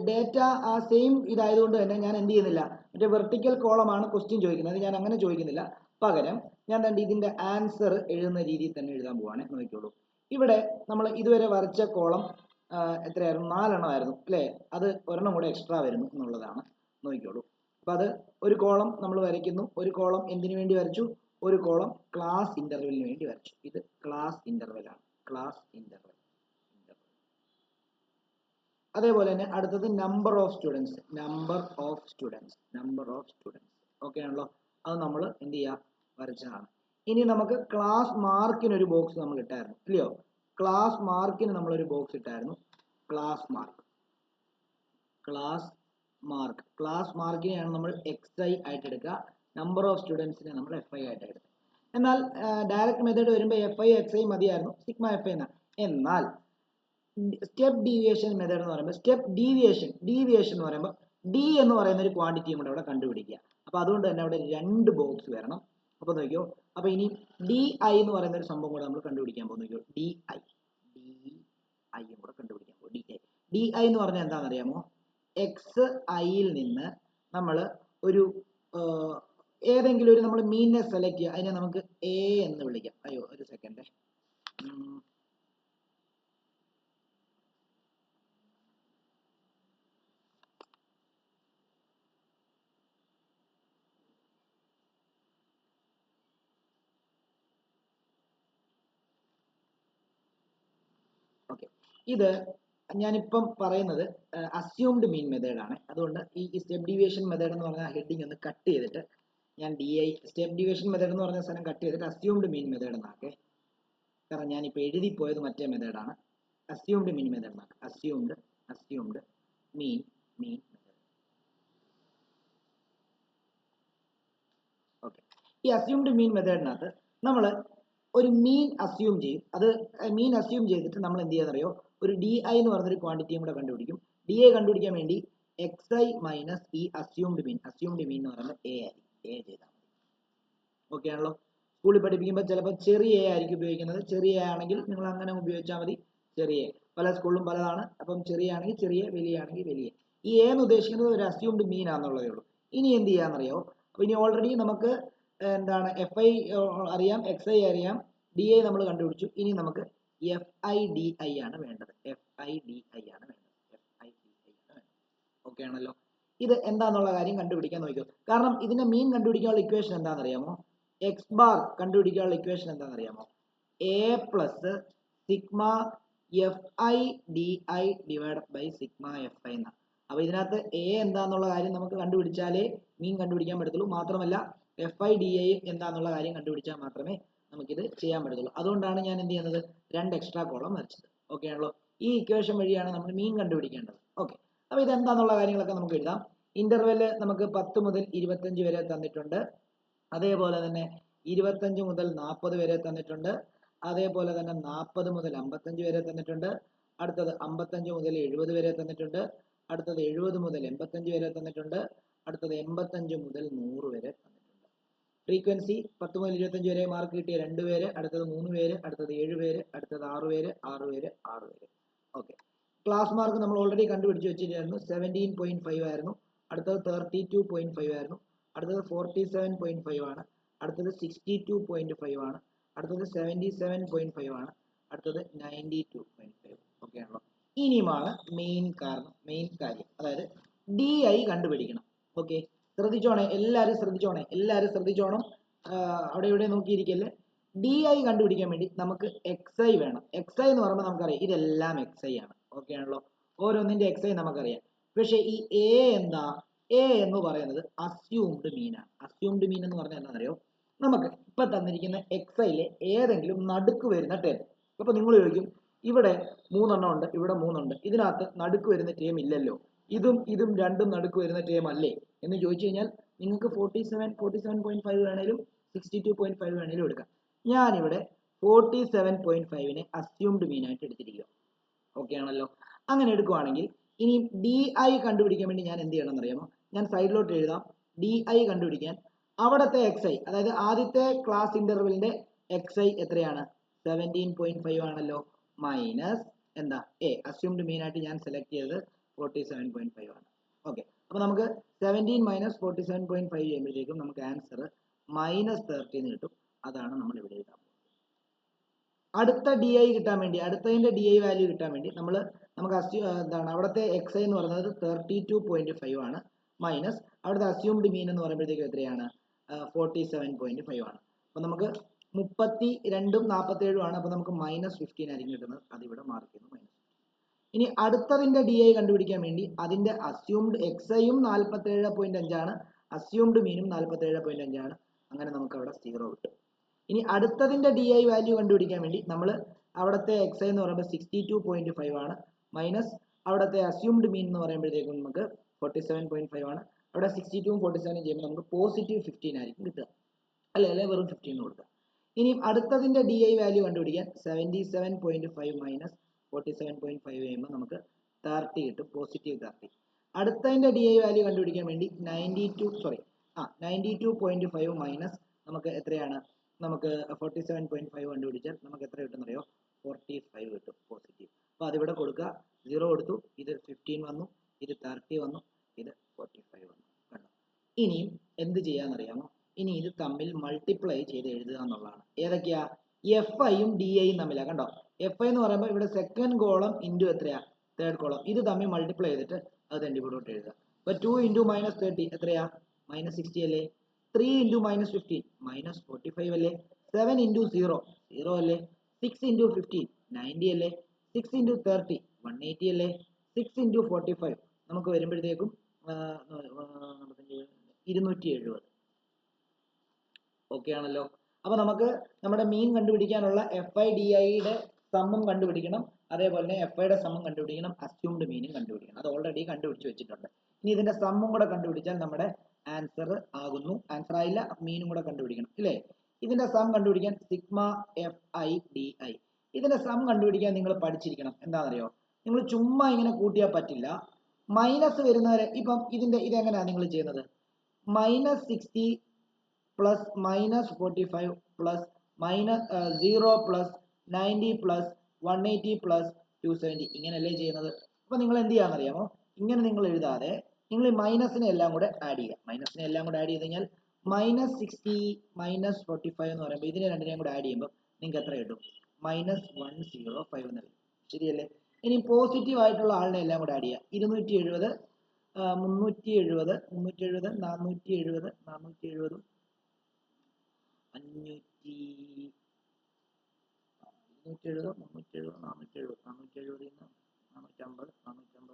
ഡേറ്റ ആ സെയിം ഇതായതുകൊണ്ട് തന്നെ ഞാൻ എന്ത് ചെയ്യുന്നില്ല, മറ്റേ വെർട്ടിക്കൽ കോളമാണ് ക്വസ്റ്റ്യൻ ചോദിക്കുന്നത്, ഞാൻ അങ്ങനെ ചോദിക്കുന്നില്ല. പകരം ഞാൻ തന്നെ ഇതിന്റെ ആൻസർ എഴുതുന്ന രീതിയിൽ തന്നെ എഴുതാൻ പോവാണ്. നോക്കിക്കോളൂ, ഇവിടെ നമ്മൾ ഇതുവരെ വരച്ച കോളം എത്രയായിരുന്നു, 4 എണ്ണമായിരുന്നു അല്ലേ, അത് ഒരെണ്ണം കൂടെ എക്സ്ട്രാ വരുന്നു എന്നുള്ളതാണ്. നോക്കിക്കോളൂ, അപ്പോൾ അത് ഒരു കോളം നമ്മൾ വരയ്ക്കുന്നു, ഒരു കോളം എന്തിനു വേണ്ടി വരച്ചു, ഒരു കോളം ക്ലാസ് ഇന്റർവെല്ലിന് വേണ്ടി വരച്ചു. ഇത് ക്ലാസ് ഇന്റർവെൽ ആണ്, ക്ലാസ് ഇന്റർവെൽ. അതേപോലെ തന്നെ അടുത്തത് number of students, number of students, number of students. Okay ആണല്ലോ, അത് നമ്മൾ എന്ത് ചെയ്യുക, വരച്ചതാണ്. ഇനി നമുക്ക് ക്ലാസ് മാർക്കിന് ഒരു ബോക്സ് നമ്മൾ ഇട്ടായിരുന്നു ഇല്ലയോ, ക്ലാസ് മാർക്കിന് നമ്മളൊരു ബോക്സ് ഇട്ടായിരുന്നു, class mark, class mark. Class മാർക്കിനെയാണ് നമ്മൾ XI ആയിട്ട് എടുക്കുക, നമ്പർ ഓഫ് സ്റ്റുഡൻസിനെ നമ്മൾ FI ആയിട്ട് എടുക്കുക. എന്നാൽ ഡയറക്റ്റ് മെത്തേഡ് വരുമ്പോൾ FI XI മതിയായിരുന്നു, സിഗ്മ FI എന്നാണ്. എന്നാൽ സ്റ്റെപ്പ് ഡീവിയേഷൻ മെത്തേഡ് എന്ന് പറയുമ്പോൾ സ്റ്റെപ്പ് ഡീവിയേഷൻ എന്ന് പറയുമ്പോൾ ഡി എന്ന് പറയുന്ന ഒരു ക്വാണ്ടിറ്റിയും കൂടെ അവിടെ കണ്ടുപിടിക്കുക. അപ്പോൾ അതുകൊണ്ട് തന്നെ അവിടെ 2 ബോക്സ് വരണം. അപ്പോൾ നോക്കിയോ, അപ്പോൾ ഇനി DI എന്ന് പറയുന്ന ഒരു സംഭവം കൂടെ നമ്മൾ കണ്ടുപിടിക്കാൻ പോകും. നോക്കിയോ, DI കൂടെ കണ്ടുപിടിക്കാൻ പോകും. DI എന്ന് പറഞ്ഞാൽ എന്താണെന്ന് അറിയാമോ, XIയിൽ നിന്ന് നമ്മൾ ഒരു ഏതെങ്കിലും ഒരു നമ്മൾ മീനിനെ സെലക്ട് ചെയ്യുക, അതിനെ നമുക്ക് A എന്ന് വിളിക്കാം. അയ്യോ ഒരു സെക്കൻഡ്, ഓക്കെ. ഇത് ഞാനിപ്പം പറയുന്നത് അസ്യൂംഡ് മീൻ മെത്തേഡാണ്. അതുകൊണ്ട് ഈ സ്റ്റെപ്പ് ഡീവിയേഷൻ മെത്തേഡ് എന്ന് പറഞ്ഞ ഹെഡിങ് ഒന്ന് കട്ട് ചെയ്തിട്ട് ഞാൻ DI സ്റ്റെപ്പ് ഡീവിയേഷൻ മെത്തേഡ് എന്ന് പറഞ്ഞ സാധനം കട്ട് ചെയ്തിട്ട് അസ്യൂംഡ് മീൻ മെത്തേഡ് എന്നാക്കെ. കാരണം ഞാനിപ്പോൾ എഴുതിപ്പോയത് മറ്റേ മെത്തേഡാണ്. അസ്യൂംഡ് മീൻ മെത്തേഡ് എന്നാക്കുക. അസ്യൂംഡ് മീൻ മെത്തേഡ്. ഓക്കെ, ഈ അസ്യൂംഡ് മീൻ മെത്തേഡിനകത്ത് നമ്മൾ ഒരു മീൻ അസ്യൂം ചെയ്യും. അത് മീൻ അസ്യൂം ചെയ്തിട്ട് നമ്മൾ എന്ത് ചെയ്യാന്നറിയോ, ഒരു DI എന്ന് പറഞ്ഞൊരു ക്വാണ്ടിറ്റിയും കൂടെ കണ്ടുപിടിക്കും. DI കണ്ടുപിടിക്കാൻ വേണ്ടി XI മൈനസ് ഈ അസ്യൂംഡ് മീൻ എന്ന് പറയുന്നത് A ആയിരിക്കും. A ചെയ്താൽ മതി. ഓക്കെ ആണല്ലോ. സ്കൂളിൽ പഠിപ്പിക്കുമ്പോൾ ചിലപ്പോൾ ചെറിയ A ആയിരിക്കും ഉപയോഗിക്കുന്നത്. ചെറിയ A ആണെങ്കിൽ നിങ്ങൾ അങ്ങനെ ഉപയോഗിച്ചാൽ മതി. ചെറിയ പല സ്കൂളിലും പലതാണ്. അപ്പം ചെറിയ ആണെങ്കിൽ ചെറിയ, വലിയ ആണെങ്കിൽ വലിയ. ഈ A എന്ന് ഉദ്ദേശിക്കുന്നത് ഒരു അസ്യൂംഡ് മീൻ ആണെന്നുള്ളതേ ഉള്ളൂ. ഇനി എന്ത് ചെയ്യാന്നറിയോ, അപ്പോൾ ഇനി ഓൾറെഡി നമുക്ക് എന്താണ് FI അറിയാം, XI അറിയാം, DI നമ്മൾ കണ്ടുപിടിച്ചു. ഇനി നമുക്ക് FIDI ആണ് വേണ്ടത്. ഓക്കെ ആണല്ലോ. ഇത് എന്താന്നുള്ള കാര്യം കണ്ടുപിടിക്കാൻ നോക്കിയോ. കാരണം ഇതിന്റെ മീൻ കണ്ടുപിടിക്കാനുള്ള ഇക്വേഷൻ എന്താണെന്നറിയാമോ, X ബാർ കണ്ടുപിടിക്കാനുള്ള ഇക്വേഷൻ എന്താണെന്നറിയാമോ, A plus sigma FIDI divide by sigma FI എന്നാണ്. അപ്പൊ ഇതിനകത്ത് A എന്താന്നുള്ള കാര്യം നമുക്ക് കണ്ടുപിടിച്ചാലേ മീൻ കണ്ടുപിടിക്കാൻ പറ്റത്തുള്ളൂ. മാത്രമല്ല FIDI എന്താന്നുള്ള കാര്യം കണ്ടുപിടിച്ചാൽ മാത്രമേ നമുക്കിത് ചെയ്യാൻ പറ്റത്തുള്ളൂ. അതുകൊണ്ടാണ് ഞാൻ എന്ത് ചെയ്യുന്നത്, 2 എക്സ്ട്രാ കോളം വരച്ചത്. ഓക്കെ ആണല്ലോ. ഈ ഇക്വേഷൻ വഴിയാണ് നമ്മൾ മീൻ കണ്ടുപിടിക്കേണ്ടത്. ഓക്കെ, അപ്പൊ ഇത് എന്താന്നുള്ള കാര്യങ്ങളൊക്കെ നമുക്ക് എഴുതാം. ഇന്റർവെല് നമുക്ക് 10 മുതൽ 25 വരെ തന്നിട്ടുണ്ട്. അതേപോലെ തന്നെ 25 മുതൽ 40 വരെ തന്നിട്ടുണ്ട്. അതേപോലെ തന്നെ 40 മുതൽ 55 വരെ തന്നിട്ടുണ്ട്. അടുത്തത് 55 മുതൽ 70 വരെ തന്നിട്ടുണ്ട്. അടുത്തത് 70 മുതൽ 85 വരെ തന്നിട്ടുണ്ട്. അടുത്തത് 85 മുതൽ 100 വരെ തന്നിട്ടുണ്ട്. ഫ്രീക്വൻസി 10 മുതൽ 25 വരെ മാർക്ക് കിട്ടിയ 2 പേര്, അടുത്തത് 3 പേര്, അടുത്തത് 7 പേര്, അടുത്തത് 6 പേര്, 6 പേര്, 6 പേര്. ഓക്കെ, ക്ലാസ് മാർക്ക് നമ്മൾ ഓൾറെഡി കണ്ടുപിടിച്ച് വെച്ചിട്ടായിരുന്നു. 17.5 ആയിരുന്നു. അടുത്തത് 32.5 ആയിരുന്നു. അടുത്തത് 47.5 ആണ്. അടുത്തത് 62.5 ആണ്. അടുത്തത് 77.5 ആണ്. അടുത്തത് 92.5. ഓക്കെ ആണല്ലോ. ഇനിയുമാണ് മെയിൻ കാര്യം, അതായത് DI കണ്ടുപിടിക്കണം. ഓക്കെ, ശ്രദ്ധിച്ചോണേ, എല്ലാവരും ശ്രദ്ധിച്ചോണം. അവിടെ ഇവിടെ നോക്കിയിരിക്കല്ലേ. DI കണ്ടുപിടിക്കാൻ വേണ്ടി നമുക്ക് XI വേണം. XI എന്ന് പറയുമ്പോൾ നമുക്കറിയാം ഇതെല്ലാം XI ആണ്. ഓക്കെ ആണല്ലോ. ഓരോന്നിന്റെ XI നമുക്കറിയാം. പക്ഷെ ഈ A എന്താ, A എന്ന് പറയുന്നത് അസ്യൂംഡ് മീൻ ആണ്. അസ്യൂംഡ് മീൻ എന്ന് പറഞ്ഞാൽ എന്താണെന്നറിയോ, നമുക്ക് ഇപ്പൊ തന്നിരിക്കുന്ന XIയിലെ ഏതെങ്കിലും നടുക്ക് വരുന്ന ടേം. അപ്പൊ നിങ്ങൾ ചോദിക്കും ഇവിടെ 3 എണ്ണം ഉണ്ട്, ഇവിടെ 3 ഉണ്ട്. ഇതിനകത്ത് നടുക്ക് വരുന്ന ടേം ഇല്ലല്ലോ. ഇതും രണ്ടും നടുക്ക് വരുന്ന ടേം അല്ലേ എന്ന് ചോദിച്ചു കഴിഞ്ഞാൽ നിങ്ങൾക്ക് 47.5 വേണേലും 62.5 വേണേലും എടുക്കാം. ഞാനിവിടെ 47.5നെ അസ്യൂംഡ് മീൻ ആയിട്ട് എടുത്തിരിക്കുക. ഓക്കെ ആണല്ലോ. അങ്ങനെ എടുക്കുവാണെങ്കിൽ ഇനി ഡി ഐ കണ്ടുപിടിക്കാൻ വേണ്ടി ഞാൻ എന്ത് ചെയ്യണം എന്നറിയാമോ? ഞാൻ സൈഡിലോട്ട് എഴുതാം. ഡി ഐ കണ്ടുപിടിക്കാൻ അവിടുത്തെ എക്സ് ഐ, അതായത് ആദ്യത്തെ ക്ലാസ് ഇന്റർവെലിന്റെ എക്സ് ഐ എത്രയാണ്? 17.5 ആണല്ലോ. മൈനസ് എന്താ എ, അസ്യൂംഡ് മീൻ ആയിട്ട് ഞാൻ സെലക്ട് ചെയ്തത് 47.5 ആണ്. ഓക്കെ, അപ്പൊ നമുക്ക് 17 മൈനസ് 47.5 ചെയ്യുമ്പോഴത്തേക്കും നമുക്ക് ആൻസർ -30 എന്ന് കിട്ടും. അതാണ് നമ്മൾ ഇവിടെ എഴുതാൻ പോകുന്നത്. അടുത്ത ഡി ഐ കിട്ടാൻ വേണ്ടി, അടുത്തതിന്റെ ഡി ഐ വാല്യൂ കിട്ടാൻ വേണ്ടി നമുക്ക് എന്താണ് അവിടുത്തെ എക്സ് ഐ എന്ന് പറയുന്നത് 32.5 ആണ്. മൈനസ് അവിടുത്തെ അസ്യൂംഡ് മീൻ എന്ന് പറയുമ്പോഴത്തേക്കും എത്രയാണ്? 47.5 ആണ്. അപ്പൊ നമുക്ക് 32ഉം 47ഉം ആണ്. അപ്പൊ നമുക്ക് -15 ആയിരിക്കും കിട്ടുന്നത്. അതിവിടെ മാർക്ക് ചെയ്യുന്നു, -15. ഇനി അടുത്തതിന്റെ ഡി ഐ കണ്ടുപിടിക്കാൻ വേണ്ടി അതിന്റെ അസ്യൂംഡ് എക്സ് ഐയും 47.5 ആണ്, അസ്യൂംഡ് മീനും 47.5 ആണ്. അങ്ങനെ നമുക്ക് അവിടെ 0 കിട്ടും. ഇനി അടുത്തതിന്റെ ഡി ഐ വാല്യൂ കണ്ടുപിടിക്കാൻ വേണ്ടി നമ്മൾ അവിടുത്തെ എക്സ് ഐ എന്ന് പറയുമ്പോൾ 62.5 ആണ്, മൈനസ് അവിടുത്തെ അസ്യൂംഡ് മീൻ എന്ന് പറയുമ്പോഴത്തേക്കും നമുക്ക് 47.5 ആണ്. അവിടെ 62ഉം 47ഉം ചെയ്യുമ്പോൾ നമുക്ക് +15 ആയിരിക്കും കിട്ടുക, അല്ലെ വെറും 15 കൊടുക്കുക. ഇനി അടുത്തതിന്റെ ഡി ഐ വാല്യൂ കണ്ടുപിടിക്കാൻ 77.5 മൈനസ് 47.5 ചെയ്യുമ്പോൾ നമുക്ക് 30 കിട്ടും, +30. അടുത്തതിന്റെ ഡി ഐ വാല്യൂ കണ്ടുപിടിക്കാൻ വേണ്ടി 92.5 മൈനസ് നമുക്ക് എത്രയാണ്? നമുക്ക് 47.5 കണ്ടുപിടിച്ചാൽ നമുക്ക് എത്ര കിട്ടും അറിയോ? 45 കിട്ടും പോസിറ്റീവ്. അപ്പൊ അതിവിടെ കൊടുക്കുക, 0 കൊടുത്തു, ഇത് 15 വന്നു, ഇത് 30 വന്നു, ഇത് 45 വന്നു. കണ്ടോ? ഇനിയും എന്ത് ചെയ്യാന്നറിയാമോ? ഇനി ഇത് തമ്മിൽ മൾട്ടിപ്ലൈ ചെയ്ത് എഴുതുക എന്നുള്ളതാണ്. ഏതൊക്കെയാ? എഫ് ഐയും ഡി ഐയും തമ്മിലാണ്. കണ്ടോ? എഫ് ഐ എന്ന് പറയുമ്പോൾ ഇവിടെ സെക്കൻഡ് കോളം ഇൻറ്റു എത്രയാ? Third column. ഇത് തമ്മിൽ മൾട്ടിപ്ലൈ ചെയ്തിട്ട് അത് തന്നെ ഇവിടോട്ട് എഴുതുക. അപ്പൊ 2 × -30 എത്രയാ? -60 അല്ലേ? 3 × -15 -45 അല്ലേ? 7 × 0 0 അല്ലേ? 6 × 15 90 അല്ലേ? 6 × 30 180 അല്ലേ? 6 × 45 നമുക്ക് വരുമ്പോഴത്തേക്കും 270. ഓക്കെ ആണല്ലോ. അപ്പൊ നമുക്ക് നമ്മുടെ മീൻ കണ്ടുപിടിക്കാനുള്ള എഫ് ഐ ഡി ഐയുടെ സമ്മും കണ്ടുപിടിക്കണം, അതേപോലെ തന്നെ എഫ് ഐയുടെ സമ്മും കണ്ടുപിടിക്കണം, അസ്യൂംഡ് മീനും കണ്ടുപിടിക്കണം. അത് ഓൾറെഡി കണ്ടുപിടിച്ച് വെച്ചിട്ടുണ്ട്. ഇനി ഇതിന്റെ സമ്മും കൂടെ കണ്ടുപിടിച്ചാൽ നമ്മുടെ ആൻസർ ആകുന്നു. ആൻസർ ആയില്ല, മീനും കൂടെ കണ്ടുപിടിക്കണം, ഇല്ലേ? ഇതിന്റെ സം കണ്ടുപിടിക്കാൻ sigma F i d I. ഇതിന്റെ സം കണ്ടുപിടിക്കാൻ നിങ്ങൾ പഠിച്ചിരിക്കണം. എന്താണെന്നറിയോ? നിങ്ങൾ ചുമ്മാ ഇങ്ങനെ കൂട്ടിയാൽ പറ്റില്ല. മൈനസ് വരുന്നവരെ ഇപ്പം ഇതെങ്ങനെയാണ് നിങ്ങൾ ചെയ്യുന്നത്? -60 plus -45 plus -0 plus 90 plus 180 plus 270 ഇങ്ങനെയല്ലേ ചെയ്യുന്നത്? അപ്പൊ നിങ്ങൾ എന്ത് ചെയ്യാന്നറിയാമോ? ഇങ്ങനെ നിങ്ങൾ എഴുതാതെ നിങ്ങൾ ഈ മൈനസിനെ എല്ലാം കൂടെ ആഡ് ചെയ്യുക. മൈനസിനെ എല്ലാം കൂടെ ആഡ് ചെയ്ത് കഴിഞ്ഞാൽ -60 -45 എന്ന് പറയുമ്പോൾ ഇതിനെ രണ്ടിനെയും കൂടെ ആഡ് ചെയ്യുമ്പോൾ നിങ്ങൾക്ക് എത്ര കിട്ടും? -105 എന്ന് വരും. ശരിയല്ലേ? ഇനി പോസിറ്റീവ് ആയിട്ടുള്ള ആളിനെ എല്ലാം കൂടെ ആഡ് ചെയ്യുക. 270 370 370 470 470 500 270 370 470 470 450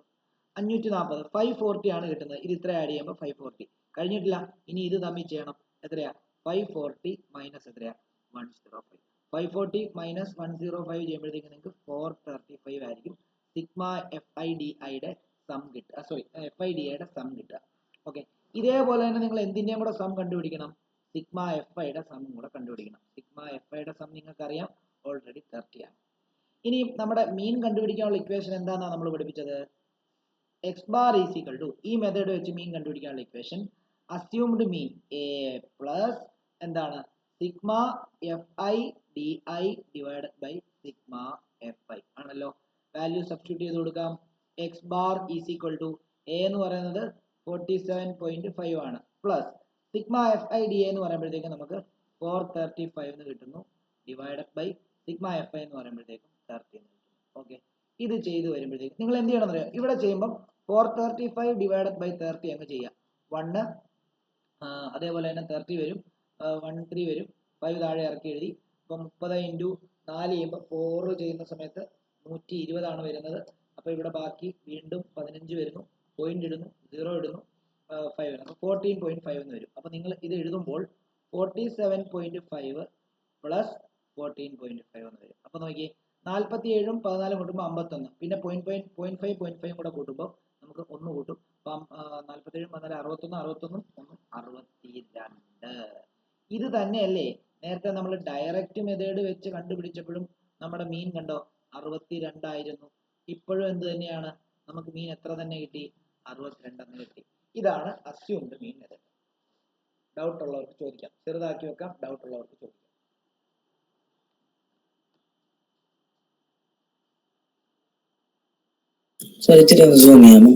450 500 540 540 ആണ് കിട്ടുന്നത്. ഇത് ഇത്ര ആഡ് ചെയ്യുമ്പോൾ 540 കഴിഞ്ഞിട്ടില്ല. ഇനി ഇത് തമ്മിൽ ചെയ്യണം. എത്രയാ? 540 മൈനസ് എത്രയാ? 105. 540 മൈനസ് 105 ചെയ്യുമ്പോഴത്തേക്ക് നിങ്ങൾക്ക് 435 ആയിരിക്കും സിഗ്മ എഫ് ഐ ഡി ഐയുടെ സം കിട്ടുക. സോറി, എഫ് ഐ ഡി ഐയുടെ സം കിട്ടുക. ഓക്കെ, ഇതേപോലെ തന്നെ നിങ്ങൾ എന്തിന്റെയും കൂടെ സം കണ്ടുപിടിക്കണം? സിഗ്മ എഫ് ഐയുടെ സം കൂടെ കണ്ടുപിടിക്കണം. സിഗ്മ എഫ് ഐയുടെ സം നിങ്ങൾക്ക് അറിയാം, ഓൾറെഡി 30 ആണ്. ഇനി നമ്മുടെ മീൻ കണ്ടുപിടിക്കാനുള്ള ഇക്വേഷൻ എന്താണെന്നാണ് നമ്മൾ പഠിപ്പിച്ചത്? X bar is equal to, ഈ മെത്തേഡ് വെച്ച് മീൻ കണ്ടുപിടിക്കാനുള്ള equation assumed mean A plus എന്താണ്? Sigma F i d i divided by sigma F i ആണല്ലോ. വാല്യൂ സബ്സ്റ്റിറ്റ്യൂട്ട് ചെയ്ത് കൊടുക്കാം. X bar is equal to A എന്ന് പറയുന്നത് 47.5 ആണ്, plus sigma F i d A എന്ന് പറയുമ്പോഴത്തേക്കും നമുക്ക് 435 എന്ന് കിട്ടുന്നു, divided by sigma F i എന്ന് പറയുമ്പോഴത്തേക്കും 30 എന്ന് കിട്ടുന്നു. ഓക്കെ, ഇത് ചെയ്ത് വരുമ്പോഴത്തേക്കും നിങ്ങൾ എന്ത് ചെയ്യണം എന്നറിയാം? ഇവിടെ ചെയ്യുമ്പോൾ 435 ഡിവൈഡഡ് ബൈ 30 അങ്ങ് ചെയ്യാം. 1 അതേപോലെ തന്നെ 30 വരും, 13 വരും, 5 താഴെ ഇറക്കി എഴുതി. അപ്പോൾ 30 × 4 ചെയ്യുമ്പോൾ 4 ചെയ്യുന്ന സമയത്ത് 120 ആണ് വരുന്നത്. അപ്പോൾ ഇവിടെ ബാക്കി വീണ്ടും 15 വരുന്നു, പോയിന്റ് ഇടുന്നു, 0 ഇടുന്നു, 5 വരുന്നു, 14.5 എന്ന് വരും. അപ്പോൾ നിങ്ങൾ ഇത് എഴുതുമ്പോൾ 47.5 പ്ലസ് 14.5 എന്ന് വരും. അപ്പോൾ നോക്കിയേ, 47ഉം 14 കൂട്ടുമ്പോൾ 51, പിന്നെ 0.5 കൂടെ കൂട്ടുമ്പോൾ നമുക്ക് 1 കൂട്ടും. അപ്പം 47 14 61, 61 1 62. ഇത് തന്നെയല്ലേ നേരത്തെ നമ്മൾ ഡയറക്റ്റ് മെത്തേഡ് വെച്ച് കണ്ടുപിടിച്ചപ്പോഴും നമ്മുടെ മീൻ കണ്ടോ 62 ആയിരുന്നു. ഇപ്പോഴും എന്ത് തന്നെയാണ്, നമുക്ക് മീൻ എത്ര തന്നെ കിട്ടി, 62 എന്ന് കിട്ടി. ഇതാണ് അസ്യൂംഡ് മീൻ മെത്തേഡ്. ഡൗട്ട് ഉള്ളവർക്ക് ചോദിക്കാം, ചെറുതാക്കി വെക്കാം, ഡൗട്ട് ഉള്ളവർക്ക് ചോദിക്കാം. Sir, ഇച്ചിരി ഒന്ന് സൂം ചെയ്യാമോ?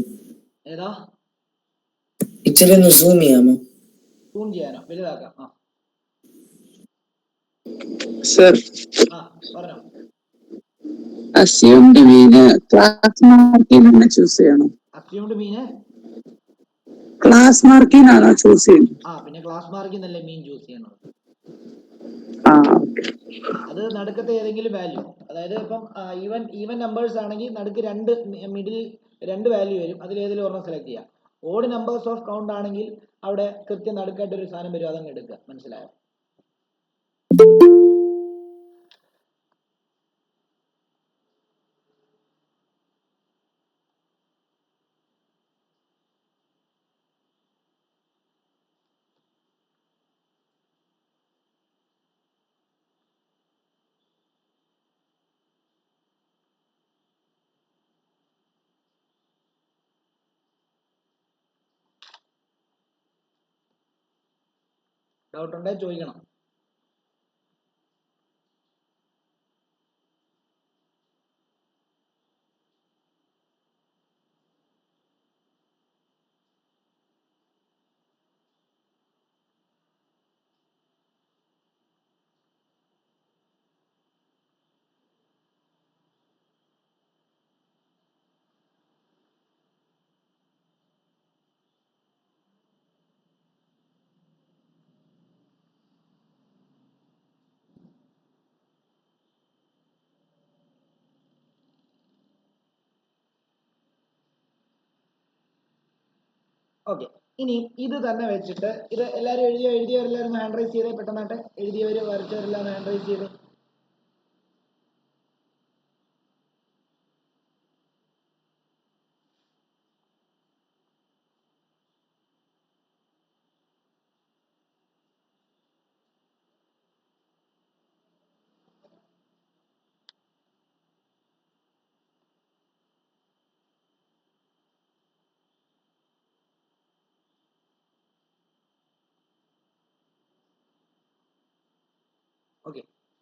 ഏതാ ഇച്ചിരി ഒന്ന് സൂം ചെയ്യാമോ? സൂം ചെയ്യാനോ, വലുതാക്കാം. Sir, പറഞ്ഞോ. assumed മീന് ക്ലാസ് മാർക്കിനാണ് ചൂസ് ചെയ്യണം. അസ്യൂംഡ് മീന് ക്ലാസ് മാർക്കിനാണോ ചൂസ് ചെയ്യുന്നത്? പിന്നെ ക്ലാസ് മാർക്കിൽ നിന്നല്ലേ മീൻ ചൂസ് ചെയ്യണത്. ഓക്കെ. അത് നടുക്കത്തെ ഏതെങ്കിലും വാല്യൂ, അതായത് ഇപ്പം ഈവൻ നമ്പേഴ്സ് ആണെങ്കിൽ നടുക്ക് മിഡിൽ 2 വാല്യൂ വരും, അതിലേതെങ്കിലും ഒരെണ്ണം സെലക്ട് ചെയ്യാം. ഓഡ് നമ്പേഴ്സ് ഓഫ് കൗണ്ട് ആണെങ്കിൽ അവിടെ കൃത്യം നടുക്കായിട്ട് ഒരു സാധനം വരും, അതങ്ങ് എടുക്കുക. മനസ്സിലായോ? ഡൗട്ട് ഉണ്ടെങ്കിൽ ചോദിക്കണം. ഓക്കെ, ഇനി ഇത് തന്നെ വെച്ചിട്ട് ഇത് എല്ലാവരും എഴുതിയവരെല്ലാവരും ഹാൻഡ് റൈസ് ചെയ്തേ, പെട്ടെന്നാട്ടെ എഴുതിയവര് വരച്ചവരെല്ലാം ഹാൻഡ് റൈസ് ചെയ്തേ. ഓക്കെ,